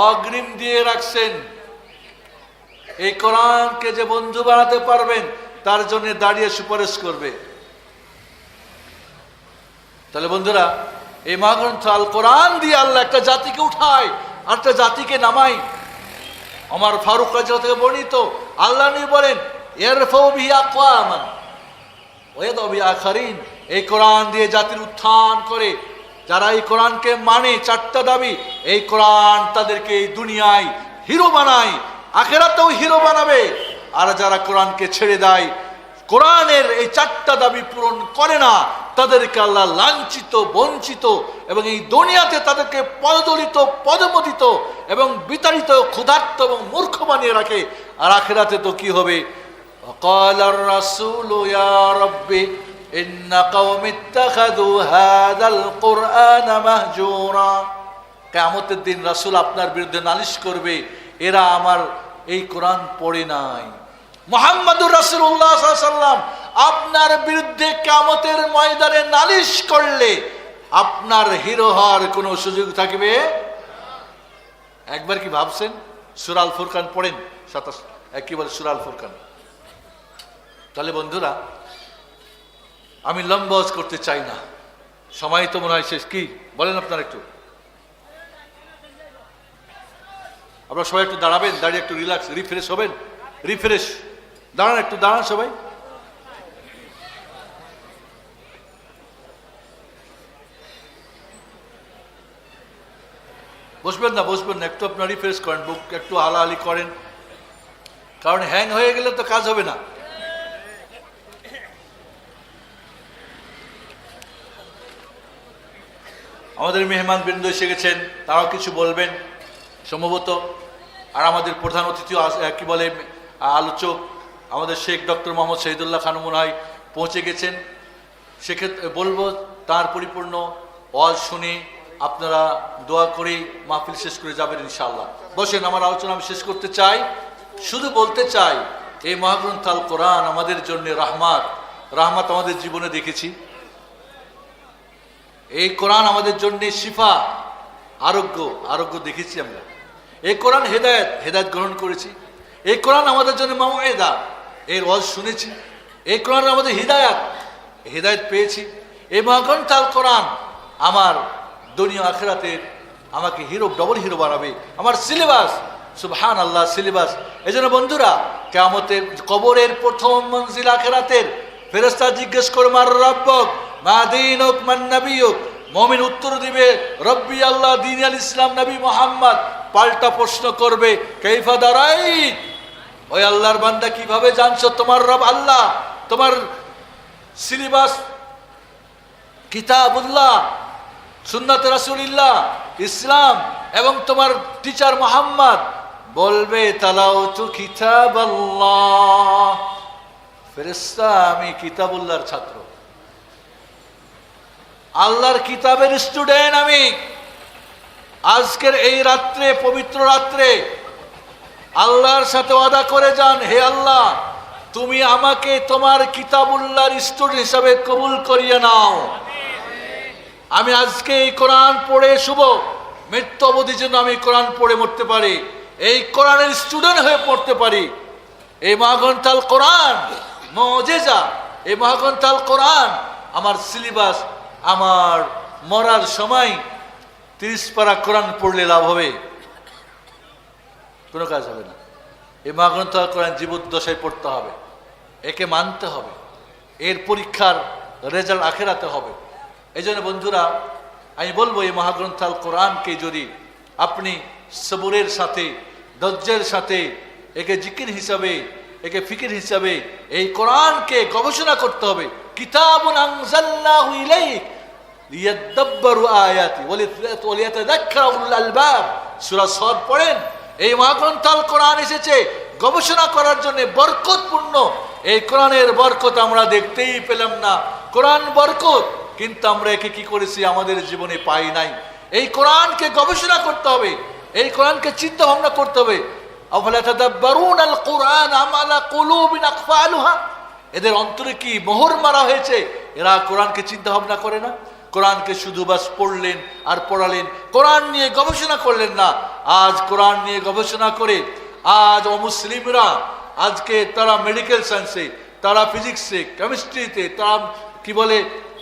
অগ্রিম দিয়ে রাখছেন। এই কোরআনকে যে বন্ধু বানাতে পারবেন তার জন্য দাঁড়িয়ে সুপারিশ করবে। তাহলে বন্ধুরা, এই মহাগ্রন্থ আল কোরআন দিয়ে আল্লাহ একটা জাতিকে উঠায় আর একটা জাতিকে নামায়। ওমর ফারুক রাদিয়াল্লাহু থেকে বর্ণিত, আল্লাহ নবী বলেন, ইয়ারফাউ বিহি আকওয়ামান ওয়া ইয়াদউ বিহি আখারিন। এই কোরআন দিয়ে জাতির উত্থান করে, যারা এই কোরআনকে মানে, 4টা দাবি, এই কোরআন তাদেরকে এই দুনিয়ায় হিরো বানায়, আখিরাতেও হিরো বানাবে। আর যারা কোরআনকে ছেড়ে দেয়, কোরআনের এই 4টা দাবি পূরণ করে না, তাদেরকে আল্লাহ লাঞ্ছিত, বঞ্চিত এবং এই দুনিয়াতে তাদেরকে পদদলিত, পদমোদিত এবং বিতাড়িত, ক্ষুধার্ত এবং মূর্খ বানিয়ে রাখে। আর আখিরাতে তো কি হবে? ওয়াকালার রাসূলু ইয়া রাব্বি ইন্না কওমি ইত্তাখাযু হাযাল কুরআনা মাহজুরা। কিয়ামতের দিন রাসূল আপনার বিরুদ্ধে নালিশ করবে, এরা আমার এই কোরআন পড়ে নাই। মুহাম্মাদুর রাসূলুল্লাহ সাল্লাল্লাহু আলাইহি ওয়াসাল্লাম আপনার বিরুদ্ধে কিয়ামতের ময়দানে নালিশ করলে আপনার হিরো হওয়ার কোনো সুযোগ থাকবে? একবার কি ভাবছেন? সূরা আল ফুরকান পড়েন, 27 কি বলে সূরা আল ফুরকান। তাহলে বন্ধুরা, আমি লম্বাজ করতে চাই না, সময় তো মনে হয় শেষ। কি বলেন আপনারা? একটু আপনারা সবাই একটু দাঁড়াবেন, দাঁড়িয়ে একটু রিল্যাক্স, রিফ্রেশ হবেন। রিফ্রেশ, দাঁড়ান, একটু দাঁড়ান সবাই। বসবেন না, বসবেন না, একটু আপনার রিফ্রেশ করেন, বুক একটু হালাহালি করেন, কারণ হ্যাং হয়ে গেলে তো কাজ হবে না। আমাদের মেহমান বৃন্দ এসে গেছেন, তারাও কিছু বলবেন সম্ভবত। আর আমাদের প্রধান অতিথি কি বলে আলোচক আমাদের শেখ ডক্টর মোহাম্মদ শহীদুল্লাহ খান মনে হয় পৌঁছে গেছেন। সেক্ষেত্রে বলবো তার পরিপূর্ণ ওয়াজ শুনে আপনারা দোয়া করে মাহফিল শেষ করে যাবেন ইনশাআল্লাহ। বসেন, আমার আলোচনা আমি শেষ করতে চাই। শুধু বলতে চাই, এই মহাগ্রন্থ আল কোরআন আমাদের জন্য রাহমাত। রাহমাত আমাদের জীবনে দেখেছি। এই কোরআন আমাদের জন্য শিফা, আরোগ্য, আরোগ্য দেখেছি আমরা। এই কোরআন হেদায়েত, হেদায়েত গ্রহণ করেছি। এই কোরআন আমাদের জন্য মাউইদা, এর ওয়াজ শুনেছি। এই কোরআন আমাদের হিদায়াত, হেদায়েত পেয়েছি। এই মহাগ্রন্থ আল কোরআন আমার দুনিয়া আখিরাতের আমাকে হিরো, ডবল হিরো বানাবে। আমার সিলেবাস, সুবহানাল্লাহ, সিলেবাস। এই জন্য বন্ধুরা, কিয়ামতের কবরের প্রথম মঞ্জিল আখিরাতের। ফেরেশতা জিজ্ঞেস করবে, মার রাব্বুক মা দীনুক মান নবিয়ুক। মুমিন উত্তর দিবে, রব্বি আল্লাহ, দীন আল ইসলাম, নবী মুহাম্মদ। পাল্টা প্রশ্ন করবে, কাইফা দারাইত, ওই আল্লাহর বান্দা কিভাবে জানছো তোমার রব আল্লাহ, তোমার সিলেবাস কিতাবুল্লাহ, সুন্নাত রাসূলুল্লাহ, ইসলাম এবং তোমার টিচার মুহাম্মদ। বলবে তালাওতু কিতাবাল্লাহ, ফেরেশতা আমি কিতাবুল্লাহর ছাত্র, আল্লাহর কিতাবের স্টুডেন্ট আমি। আজকের এই রাত্রে, পবিত্র রাত্রে আল্লাহর সাথে ওয়াদা করে যান, হে আল্লাহ তুমি আমাকে তোমার কিতাবুল্লাহর স্টুডেন্ট হিসাবে কবুল করিয়ে নাও। আমি আজকে এই কোরআন পড়ে শুভ মৃত্যু অবধি যেন আমি কোরআন পড়ে মরতে পারি, এই কোরআনের স্টুডেন্ট হয়ে পড়তে পারি। এই মহাগ্রন্থ আল কোরআন মুজিজা, এই মহাগ্রন্থ আল কোরআন আমার সিলেবাস। আমার মরার সময় 30 পারা কোরআন পড়লে লাভ হবে? কোনো কাজ হবে না। এই মহাগ্রন্থ আল কোরআন জীবদ্দশায় পড়তে হবে, একে মানতে হবে, এর পরীক্ষার রেজাল্ট আখেরাতে হবে। এই জন্য বন্ধুরা আমি বলবো, এই মহাগ্রন্থ আল কোরআনকে যদি আপনি সবুরের সাথে, ধৈর্যের সাথে, একে জিকির হিসাবে, একে ফিকির হিসাবে এই কোরআনকে গবেষণা করতে হবে। কিতাবুন আনজালনাহু ইলাইক লিয়াদাব্বারু আয়াতি ওয়া লিয়াতাযাক্কারা উলুল আলবাব। সূরা সদ পড়েন। এই মহাগ্রন্থ আল কোরআন এসেছে গবেষণা করার জন্য, বরকতপূর্ণ। এই কোরআনের বরকত আমরা দেখতেই পেলাম না। কোরআন বরকত, কিন্তু আমরা একে কি করেছি আমাদের জীবনে পাই নাই। এই কোরআনকে গবেষণা করতে হবে, এই কোরআনকে চিন্তা ভাবনা করতে হবে। আফালা তাদাব্বারুনাল কুরআন আম আলা কুলুবিন আকফালুহা, এদের অন্তরে কি মোহর মারা হয়েছে? এরা কোরআনকে চিন্তা ভাবনা করে না। কোরআনকে শুধু বাস পড়লেন আর পড়ালেন, কোরআন নিয়ে গবেষণা করলেন না। আজ কোরআন নিয়ে গবেষণা করে আজ অমুসলিমরা আজকে তারা মেডিকেল সায়েন্সে, তারা ফিজিক্সে, কেমিস্ট্রিতে, তারা কি বলে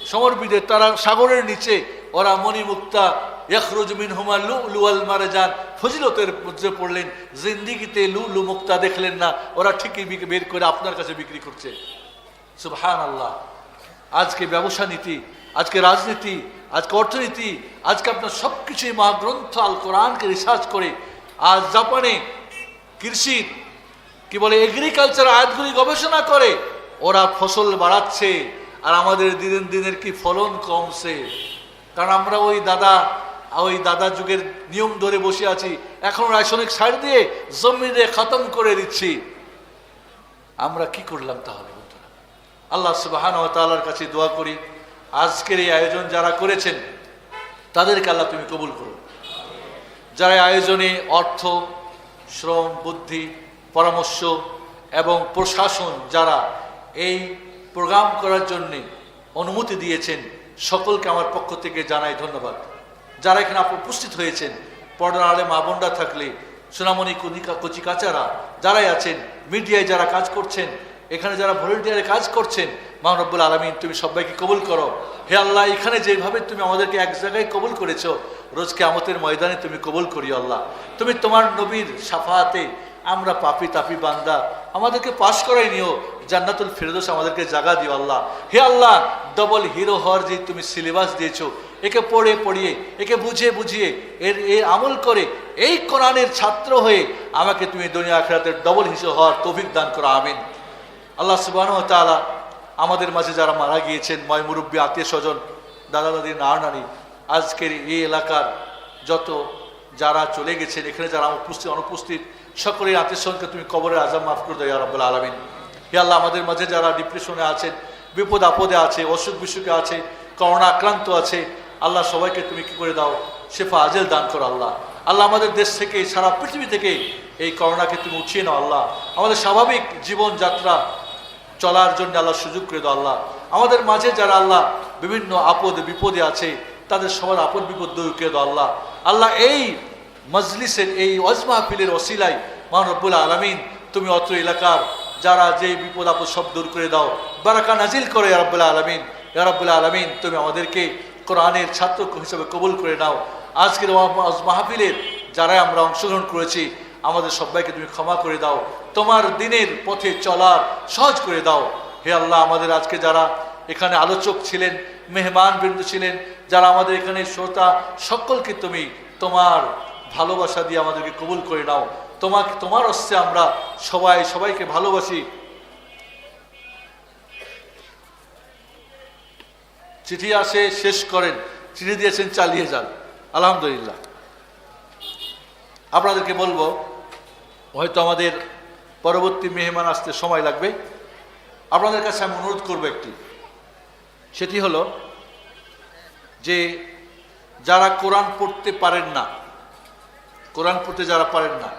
সমরবিদে, তারা সাগরের নিচে ওরা মণিমুক্তা ইয়াখরুজু মিনহুমা লুলু ওয়াল মারজান ফজিলতের মধ্যে পড়লেন, জিন্দেগিতে লুলু মুক্তা দেখলেন না। ওরা ঠিকই বের করে আপনার কাছে বিক্রি করছে। সুবহানাল্লাহ। আজকে ব্যবসা নীতি, আজকে রাজনীতি, আজকে অর্থনীতি, আজকে আপনার সবকিছুই মহাগ্রন্থ আল কোরআনকে রিসার্চ করে আজ জাপানে কৃষির কি বলে এগ্রিকালচার আয়াতগুলি গবেষণা করে ওরা ফসল বাড়াচ্ছে, আর আমাদের দিনের দিনের কি ফলন কমছে। কারণ আমরা ওই দাদা যুগের নিয়ম ধরে বসে আছি, এখন রাসায়নিক সার দিয়ে জমিনে খতম করে দিচ্ছি। আমরা কি করলাম তাহলে বন্ধুরা? আল্লাহ সুবহানাহু ওয়া তাআলার কাছে দোয়া করি, আজকের এই আয়োজন যারা করেছেন তাদেরকে আল্লাহ তুমি কবুল করো। যারা আয়োজনে অর্থ, শ্রম, বুদ্ধি, পরামর্শ এবং প্রশাসন যারা এই প্রোগ্রাম করার জন্য অনুমতি দিয়েছেন, সকলকে আমার পক্ষ থেকে জানাই ধন্যবাদ। যারা এখানে উপস্থিত হয়েছেন, পর্দার আলে মা বোনরা থাকলে, সোনামণি কচি কাচারা যারাই আছেন, মিডিয়ায় যারা কাজ করছেন, এখানে যারা ভলেন্টিয়ারে কাজ করছেন, মহান রব্বুল আলামিন তুমি সবাইকে কবুল করো। হে আল্লাহ, এখানে যেভাবে তুমি আমাদেরকে এক জায়গায় কবুল করেছো, রোজ কিয়ামতের ময়দানে তুমি কবুল করিও আল্লাহ। তুমি তোমার নবীর শাফাআতে আমরা পাপী তাপী বান্দা, আমাদেরকে পাশ করাই নিও, জান্নাতুল ফিরদৌস আমাদেরকে জায়গা দিও আল্লাহ। হে আল্লাহ, ডবল হিরো হওয়ার যে তুমি সিলেবাস দিয়েছো, একে পড়ে পড়িয়ে, একে বুঝিয়ে বুঝিয়ে, এর আমল করে এই কোরআনের ছাত্র হয়ে আমাকে তুমি দুনিয়া আখিরাতের ডবল হিরো হওয়ার তৌফিক দান করো, আমিন। আল্লাহ সুবহানাহু ওয়া তাআলা আমাদের মাঝে যারা মারা গিয়েছেন, ময় মুরব্বী, আত্মীয় স্বজন, দাদা দাদি, নানি, আজকের এই এলাকার যত যারা চলে গেছেন, এখানে যারা অনুপস্থিত সকলের আত্মীয় স্বজনকে তুমি কবরের আযাব মাফ করে দাও ইয়া রাব্বুল আলামিন। হে আল্লাহ, আমাদের মাঝে যারা ডিপ্রেশনে আছেন, বিপদ আপদে আছে, অসুখ বিসুখে আছে, করোনা আক্রান্ত আছে, আল্লাহ সবাইকে তুমি কি করে দাও, শেফা আজেল দান করো আল্লাহ। আল্লাহ, আমাদের দেশ থেকে, সারা পৃথিবী থেকে এই করোনাকে তুমি উঠিয়ে নাও আল্লাহ। আমাদের স্বাভাবিক জীবনযাত্রা চলার জন্য আল্লাহ সুযোগ করে দাও আল্লাহ। আমাদের মাঝে যারা আল্লাহ বিভিন্ন আপদ বিপদে আছে, তাদের সবার আপদ বিপদ দূর করে দাও আল্লাহ। আল্লাহ, এই মজলিসের এই ওয়াজ মাহফিলের ওসিলায় মহান রব্বুল আলামিন তুমি অত্র এলাকার যারা যে বিপদ আপদ সব দূর করে দাও, বারাকা নাজিল করো ইয়া রাব্বুল আলামিন। ইয়া রাব্বুল আলামিন, তুমি আমাদেরকে কোরআনের ছাত্র হিসেবে কবুল করে নাও। আজকের ওয়াজ মাহফিলের যারা আমরা অংশগ্রহণ করেছি, আমাদের সবাইকে তুমি ক্ষমা করে দাও, তোমার দিনের পথে চলার সহজ করে দাও। হে আল্লাহ, আমাদের আজকে যারা এখানে আলোচক ছিলেন, মেহমান বৃন্দ ছিলেন, যারা আমাদের এখানে শ্রোতা, সকলকে তুমি তোমার ভালোবাসা দিয়ে আমাদেরকে কবুল করে নাও। তোমার হস্তে আমরা সবাইকে ভালোবাসি। চিঠি আসে, শেষ করেন, চিঠি দিয়েছেন, চালিয়ে যান, আলহামদুলিল্লাহ। আপনাদেরকে বলবো, হয়তো আমাদের পরবর্তী মেহমান আসতে সময় লাগবে। আপনাদের কাছে আমি অনুরোধ করবো একটি, সেটি হলো যে যারা কোরআন পড়তে পারেন না, কোরআন পড়তে যারা পারেন না,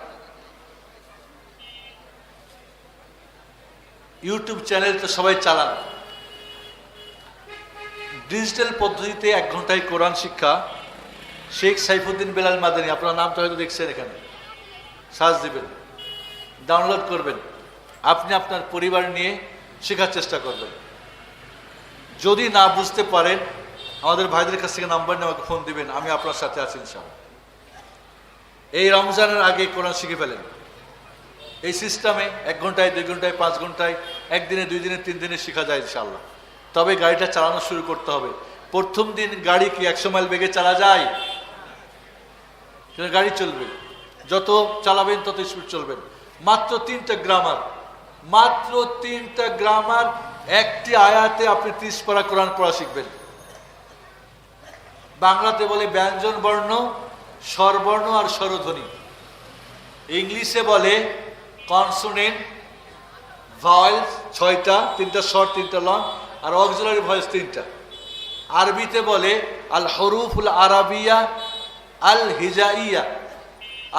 ইউটিউব চ্যানেল তো সবাই চালান, ডিজিটাল পদ্ধতিতে 1 ঘন্টায় কোরআন শিক্ষা, শেখ সাইফুদ্দিন বেলাল মাদানী, আপনার নামটা হয়তো দেখছেন, এখানে সার্চ দিবেন, ডাউনলোড করবেন, আপনি আপনার পরিবার নিয়ে শেখার চেষ্টা করবেন। যদি না বুঝতে পারেন, আমাদের ভাইদের কাছ থেকে নাম্বার নিয়ে আমাকে ফোন দিবেন, আমি আপনার সাথে আছি ইনশাআল্লাহ। এই রমজানের আগে কোরআন শিখে ফেলেন। এই সিস্টেমে 1 ঘন্টায়, 2 ঘন্টায়, 5 ঘন্টায়, 1 দিনে, 2 দিনে, 3 দিনে শেখা যায় ইনশাআল্লাহ। তবে গাড়িটা চালানো শুরু করতে হবে। প্রথম দিন গাড়ি কি 100 মাইল বেগে চালা যায়? গাড়ি চলবে, যত চালাবেন তত স্পিড চলবেন। মাত্র 3টা গ্রামার, মাত্র 3টা গ্রামার, একটি আয়াতে আপনি 30 পারা কোরআন পড়া শিখবেন। বাংলাতে বলে ব্যঞ্জন বর্ণ, স্বরবর্ণ আর স্বরধ্বনি। ইংলিশে বলে কনসোনেন্ট, ভাওয়েলস 6টা, 3টা শর্ট, 3টা লং, আর অক্সিলারি ভয়েস 3টা। আরবিতে বলে আল হরুফুল আরাবিয়া, আল হিজাইয়া,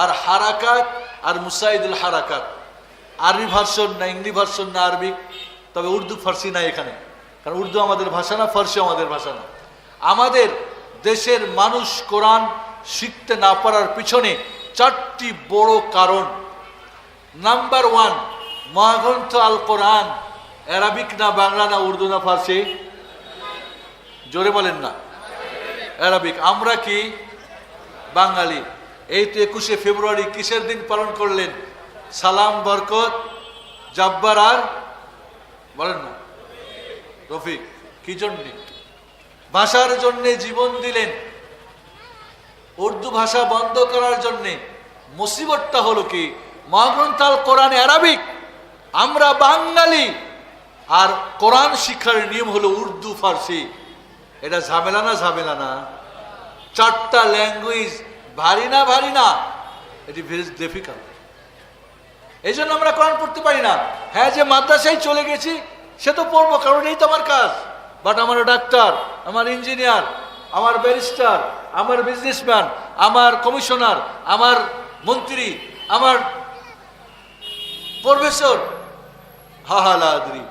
আর হারাকাত আর মুসাইদুল হারাকাত। আরবি ভার্সন না, ইংলিশ ভার্সন না, আরবিক। তবে উর্দু ফার্সি নাই এখানে, কারণ উর্দু আমাদের ভাষা না, ফার্সি আমাদের ভাষা না। আমাদের দেশের মানুষ কোরআন শিখতে না পারার পিছনে 4টি বড় কারণ। নাম্বার 1, মহাগ্রন্থ আল কোরআন অ্যারাবিক না, বাংলা না, উর্দু না, ফার্সি? জোরে বলেন না। অ্যারাবিক। আমরা কি? বাঙালি। এই তো 21শে ফেব্রুয়ারি কিসের দিন পালন করলেন? সালাম, বরকত, জাব্বার আর বলেন না রফিক। কি জন্যে? ভাষার জন্যে জীবন দিলেন, উর্দু ভাষা বন্ধ করার জন্যে। মুসিবতটা হলো কি, মহাগ্রন্থ আল কোরআন অ্যারাবিক, আমরা বাঙালি, আর কোরআন শিক্ষার নিয়ম হলো উর্দু, ফার্সি। এটা ঝামেলা না? ঝামেলা না? 4টা ল্যাঙ্গুয়েজ ভারী না? ভারী না? এটি ভেরি ডিফিকাল্ট। এই জন্য আমরা কোরআন পড়তে পারি না। হ্যাঁ, যে মাদ্রাসায় চলে গেছি সে তো পড়বো, কারণ এই তো আমার কাজ। বাট আমার ডাক্তার, আমার ইঞ্জিনিয়ার, আমার ব্যারিস্টার, আমার বিজনেসম্যান, আমার কমিশনার, আমার মন্ত্রী, আমার প্রফেসর, হাহালাদ্রি।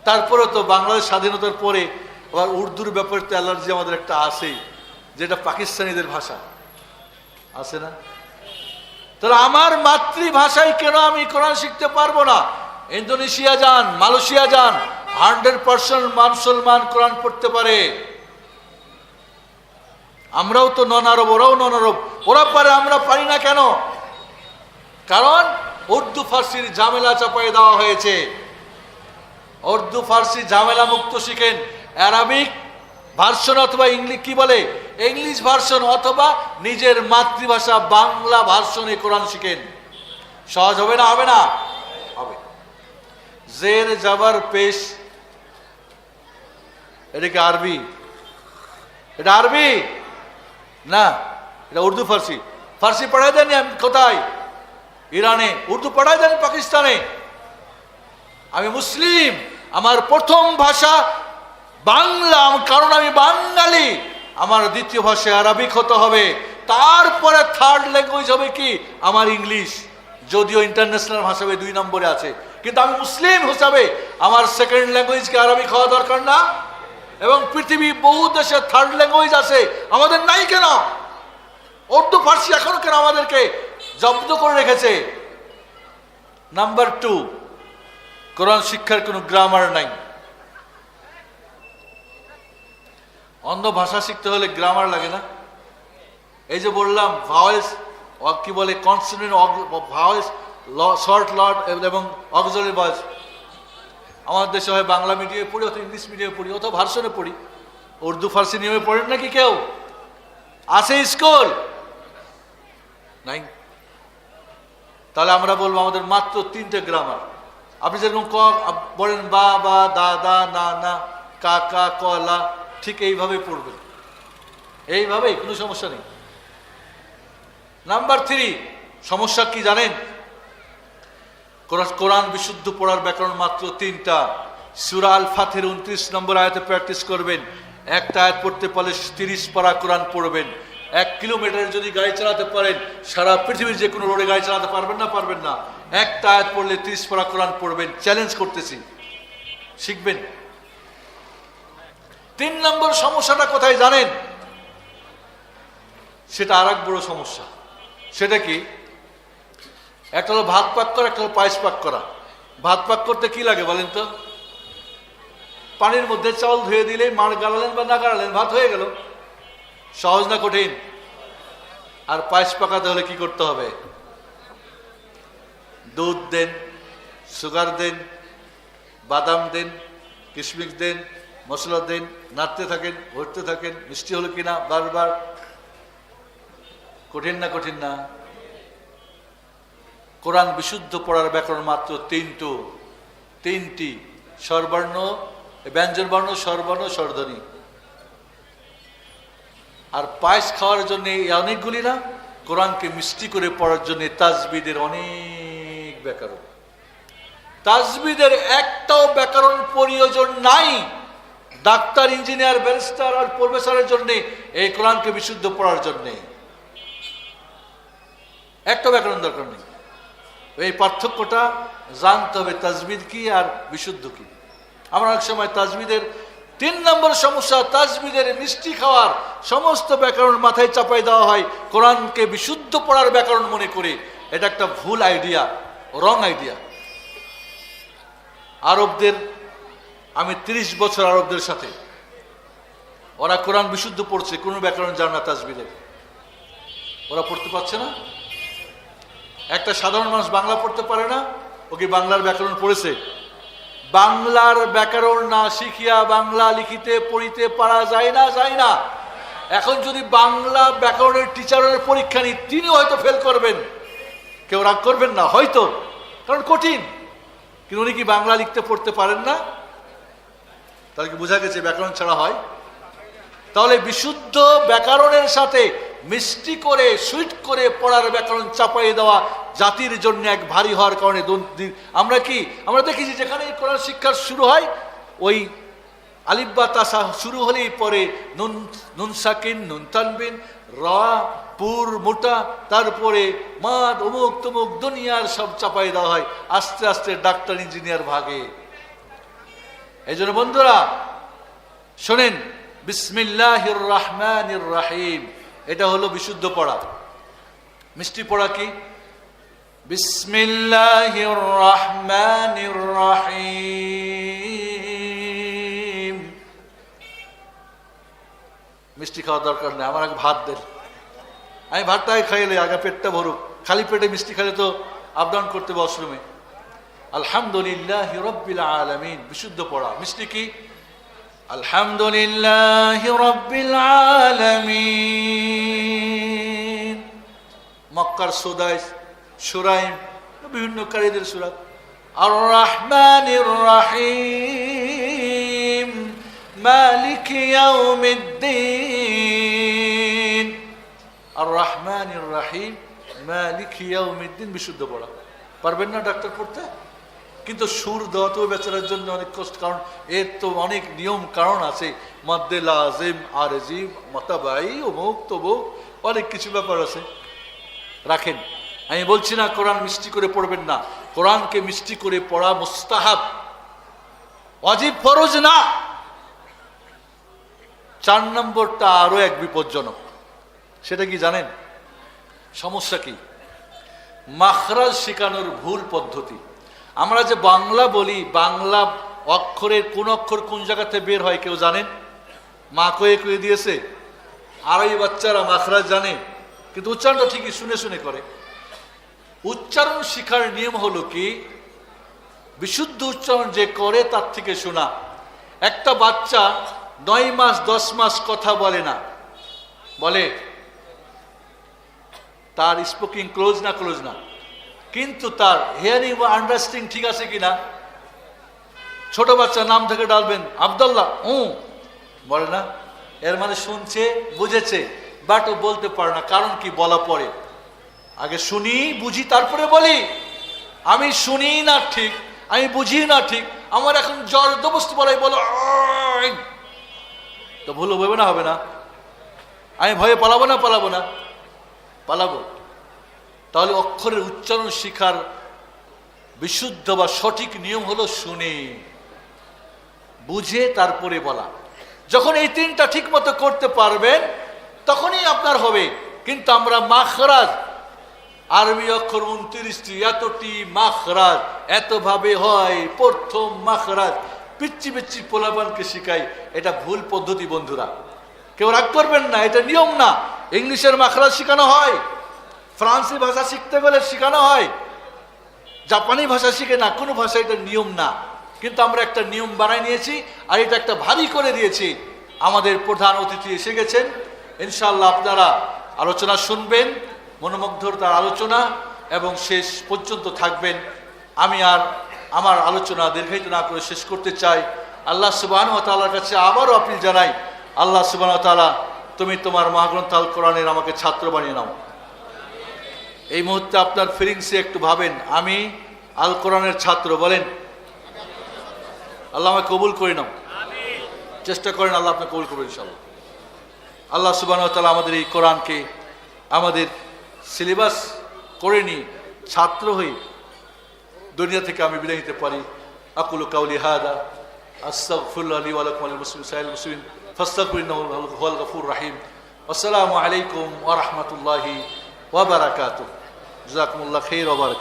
তারপরে তো বাংলাদেশ স্বাধীনতার পরে আবার উর্দুর ব্যাপারে তো অ্যালার্জি আমাদের একটা আছেই, যেটা পাকিস্তানিদের ভাষা আছে না? তাহলে আমার মাতৃভাষায় কেন আমি কোরআন শিখতে পারবো না? ইন্দোনেশিয়া যান, মালয়েশিয়া যান, 100% মুসলমান কোরআন পড়তে পারে। আমরাও তো নন আরব, ওরাও নন আরব, ওরা পারে, আমরা পারি না কেন? কারণ উর্দু ফার্সির ঝামেলা চাপাই দেওয়া হয়েছে। উর্দু ফার্সি ঝামেলা মুক্ত শিখেন, অ্যারাবিক ভার্সন অথবা ইংলিশ, কি বলে, ইংলিশ ভার্সন অথবা নিজের মাতৃভাষা বাংলা ভার্সনে কোরআন শিখেন। সহজ হবে না? হবে না? হবে। জের জাবার পেশ, এটা কি আরবি? এটা আরবি না, এটা উর্দু ফার্সি। ফার্সি পড়াই দেন কোথায়? ইরানে। উর্দু পড়াই দেন পাকিস্তানে। আমি মুসলিম, আমার প্রথম ভাষা বাংলা, কারণ আমি বাঙালি। আমার দ্বিতীয় ভাষা আরবিক হতে হবে, তারপরে থার্ড ল্যাঙ্গুয়েজ হবে কি? আমার ইংলিশ। যদিও ইন্টারন্যাশনাল ভাষা 2 নম্বরে আছে, কিন্তু আমি মুসলিম হিসাবে আমার সেকেন্ড ল্যাঙ্গুয়েজ কি আরবিক হওয়া দরকার না? এবং পৃথিবী বহু দেশে থার্ড ল্যাঙ্গুয়েজ আছে, আমাদের নাই কেন? উর্দু ফার্সি এখনো কেন আমাদেরকে জব্দ করে রেখেছে? নাম্বার 2, কোরআন শিক্ষার কোনো গ্রামার নাই। অন্য ভাষা শিখতে হলে গ্রামার লাগে না? এই যে বললাম ভাওয়েলস, কি বলে, কনসোনেন্ট, ভাওয়েলস, শর্ট, লট এবং অক্সিলারি ভয়েস। আমাদের দেশে হয় বাংলা মিডিয়ামে পড়ি, অথবা ইংলিশ মিডিয়ামে পড়ি, অথবা ভার্সনে পড়ি। উর্দু ফার্সি নিয়মে পড়েন নাকি কেউ? আছে স্কুল? নাই। তাহলে আমরা বলবো আমাদের মাত্র 3টে গ্রামার। আপনি যেরকম ক বলেন বা বা, দা দা, না না, কা কা, ক লা, ঠিক এইভাবেই পড়বেন, এইভাবেই, কোনো সমস্যা নেই। নাম্বার 3 সমস্যা কি জানেন? কোরআন বিশুদ্ধ পড়ার ব্যাকরণ মাত্র 3টা। সূরা আল ফাতিহার 29 নম্বর আয়াতে প্র্যাকটিস করবেন। একটা আয়াত পড়তে পারলে 30 পারা কোরআন পড়বেন। 1 কিলোমিটার যদি গাড়ি চালাতে পারেন, সারা পৃথিবীর যে কোনো রোডে গাড়ি চালাতে পারবেন না? পারবেন না। একটা আয়াত পড়লে 30 পারা কোরআন পড়বেন। চ্যালেঞ্জ করতেছি, শিখবেন। 3 নম্বর সমস্যাটা কোথায় জানেন? সেটা আর এক বড় সমস্যা। সেটা কি? একটা হলো ভাত পাক করা, একটা হলো পায়েস পাক করা। ভাত পাক করতে কি লাগে বলেন তো? পানির মধ্যে চাউল ধুয়ে দিলে, মাড় গালালেন বা না গালালেন, ভাত হয়ে গেল। সহজ না কঠিন? আর পায়েস পাকাতে হলে কি করতে হবে? দুধ দেন, সুগার দেন, বাদাম দেন, কিশমিশ দেন, মশলা দেন, নাড়তে থাকেন, ভরতে থাকেন, মিষ্টি হলো কিনা বারবার। কঠিন না? কঠিন না? কোরআন বিশুদ্ধ পড়ার ব্যাকরণ মাত্র 3টি স্বরবর্ণ, ব্যঞ্জন বর্ণ, স্বরবর্ণ, স্বরধ্বনি। আর পায়েস খাওয়ার জন্য অনেকগুলি না, কোরআনকে মিষ্টি করে পড়ার জন্য তাজবিদের অনেক ব্যাকরণ। তাজবিদের একটাও ব্যাকরণ প্রয়োজন নাই ডাক্তার, ইঞ্জিনিয়ার, ব্যারিস্টার আর প্রফেসরের জন্য এই কোরআনকে বিশুদ্ধ পড়ার জন্য। একটা ব্যাকরণ দরকার নেই। এই পার্থক্যটা জানতে হবে, তাজবিদ কি আর বিশুদ্ধ কি। আমরা এক সময় তাজবিদের 3 নম্বর সমস্যা, তাজবিদের মিষ্টি খাওয়ার সমস্ত ব্যাকরণ মাথায় চাপাই দেওয়া হয় কোরআনকে বিশুদ্ধ পড়ার ব্যাকরণ মনে করে। এটা একটা ভুল আইডিয়া, রং আইডিয়া। আরবদের, আমি 30 বছর আরবদের সাথে, ওরা কোরআন বিশুদ্ধ পড়ছে, কোনো ব্যাকরণ জানে না তাজবিদের। ওরা পড়তে পারছে না। একটা সাধারণ মানুষ বাংলা পড়তে পারে না, ও কি বাংলার ব্যাকরণ পড়েছে? বাংলার ব্যাকরণ না শিখিয়া বাংলা লিখিতে পড়িতে পারা যায় না, যায় না। এখন যদি বাংলা ব্যাকরণের টিচারের পরীক্ষা নিই, তিনি হয়তো ফেল করবেন, কেউ রাগ করবেন না হয়তো, কারণ কঠিন। কিন্তু উনি কি বাংলা লিখতে পড়তে পারেন না? তাহলে কি বোঝা গেছে ব্যাকরণ ছাড়া হয়? তাহলে বিশুদ্ধ ব্যাকরণের সাথে মিষ্টি করে, সুইট করে পড়ার ব্যাকরণ চাপাই দেওয়া জাতির জন্য এক ভারী হওয়ার কারণে আমরা দেখেছি যেখানে কোরআন শিক্ষা শুরু হয়, ওই আলিফ বা তাসা শুরু হলেই পরে নুন সাকিন, নুন তানবিন, রা, পুর, মোটা, তারপরে মাদ, অমুক তমুক দুনিয়ার সব চাপাই দেওয়া হয়। আস্তে আস্তে ডাক্তার, ইঞ্জিনিয়ার ভাগে। এই জন্য বন্ধুরা শোনেন, বিসমিল্লাহির রহমানির রহিম, এটা হলো বিশুদ্ধ পড়া। মিষ্টি পড়া কি? বিসমিল্লাহির রহমানির রহিম। মিষ্টি খাওয়ার দরকার নেই, আমার আগে ভাত দেন, আমি ভাতটাই খাইলে আগে পেটটা ভরুক। খালি পেটে মিষ্টি খাইলে তো আপ ডাউন করতে ওয়াশরুমে। আলহামদুলিল্লাহি রাব্বিল আলামিন, বিশুদ্ধ পড়া। মিষ্টি কি? আলহামদুলিল্লাহি রাব্বিল আলামিন। মক্কার সুদাইস, সুরাইম, বিভিন্ন কারীদের সূরা। আর রহমানির রহিম, মালিকি ইয়াউমিদ্দিন। আর রহমানির রহিম, মালিকি ইয়াউমিদ্দিন, বিশুদ্ধ পড়া। পারবেন না ডাক্তার পড়তে? কিন্তু সুর দেওয়া তো বেচারার জন্য অনেক কষ্ট, কারণ এর তো অনেক নিয়ম কারণ আছে। মদ্দে লাজিম, আরজি, মতাবাই, অমুক তমুক, অনেক কিছু ব্যাপার আছে। রাখেন, আমি বলছি না কোরআন মিষ্টি করে পড়বেন না। কোরআনকে মিষ্টি করে পড়া মুস্তাহাব, ওয়াজিব, ফরজ না। 4 নম্বরটা আরো এক বিপজ্জনক। সেটা কি জানেন? সমস্যা কি? মাখরাজ শেখানোর ভুল পদ্ধতি। আমরা যে বাংলা বলি, বাংলা অক্ষরের কোন অক্ষর কোন জায়গাতে বের হয় কেউ জানেন? মা কয়ে কয়ে দিয়েছে। আর এই বাচ্চারা মাখরাজ জানে, কিন্তু উচ্চারণটা ঠিকই শুনে শুনে করে। উচ্চারণ শিখার নিয়ম হলো কি, বিশুদ্ধ উচ্চারণ যে করে তার থেকে শোনা। একটা বাচ্চা 9 মাস 10 মাস কথা বলে না, বলে তার স্পিকিং ক্লোজ না, কিন্তু তার হিয়ারিং বা আন্ডারস্ট্যান্ডিং ঠিক আছে কিনা। ছোট বাচ্চা নাম থেকে ডালবেন আব্দুল্লাহ, বলে না, এর মানে শুনছে, বুঝেছে, বাট ও বলতে পারে না। কারণ কি? বলা পরে। আগে শুনি, বুঝি, তারপরে বলি। আমি শুনি না ঠিক, আমি বুঝি না ঠিক, আমার এখন জবরদস্ত বলাই বলো, তো ভুল হবে না? হবে না? আমি ভয়ে পালাবো না? পালাবো। তাহলে অক্ষরের উচ্চারণ শিখার বিশুদ্ধ বা সঠিক নিয়ম হলো শুনে, বুঝে, তারপরে বলা। যখন এই তিনটা ঠিক মতো করতে পারবেন তখনই আপনার হবে। কিন্তু আমরা মাখরাজ, আরবি অক্ষর 29টি, এতটি মাখরাজ, এতভাবে হয়, প্রথম মাখরাজ পিচ্ছি পোলাপানকে শিখাই। এটা ভুল পদ্ধতি বন্ধুরা, কেউ রাগ করবেন না, এটা নিয়ম না। ইংলিশের মাখরাজ শেখানো হয়, ফ্রান্সি ভাষা শিখতে গেলে শেখানো হয়, জাপানি ভাষা শিখে না, কোনো ভাষা এটা নিয়ম না। কিন্তু আমরা একটা নিয়ম বানাই নিয়েছি, আর এটা একটা ভারী করে দিয়েছি। আমাদের প্রধান অতিথি এসে গেছেন, ইনশাআল্লাহ আপনারা আলোচনা শুনবেন, মনোমুগ্ধর তার আলোচনা, এবং শেষ পর্যন্ত থাকবেন। আমি আর আমার আলোচনা দীর্ঘায়িত না করে শেষ করতে চাই। আল্লাহ সুবহানাহু ওয়া তাআলার কাছে আবারও আপিল জানাই, আল্লাহ সুবহানাহু ওয়া তাআলা, তুমি তোমার মহাগ্রন্থ আল কোরআনের আমাকে ছাত্র বানিয়ে নাও। এই মুহূর্তে আপনার ফিলিংসে একটু ভাবেন, আমি আল কোরআনের ছাত্র, বলেন আল্লাহ আমাকে কবুল করে নাও। চেষ্টা করেন, আল্লাহ আপনাকে কবুল করবেন ইনশাআল্লাহ। আল্লাহ সুবহানাহু ওয়া তাআলা আমাদের এই কোরআনকে আমাদের সিলেবাস করে নিয়ে ছাত্র হয়ে দুনিয়া থেকে আমি বিদায় নিতে পারি। আকুলু কাউলি হাদা আস্তাগফিরুল্লাহ লি ওয়া লাকুম ওয়া লিল মুসলিমিন ফাস্তাগফিরুহু ইন্নাহু হুয়াল গফুরুর রাহিম। আসসালামু আলাইকুম ওয়া রাহমাতুল্লাহি ওয়া বারাকাতুহু। জাযাকুমুল্লাহু খাইরান ওয়া বারাকাতুহু।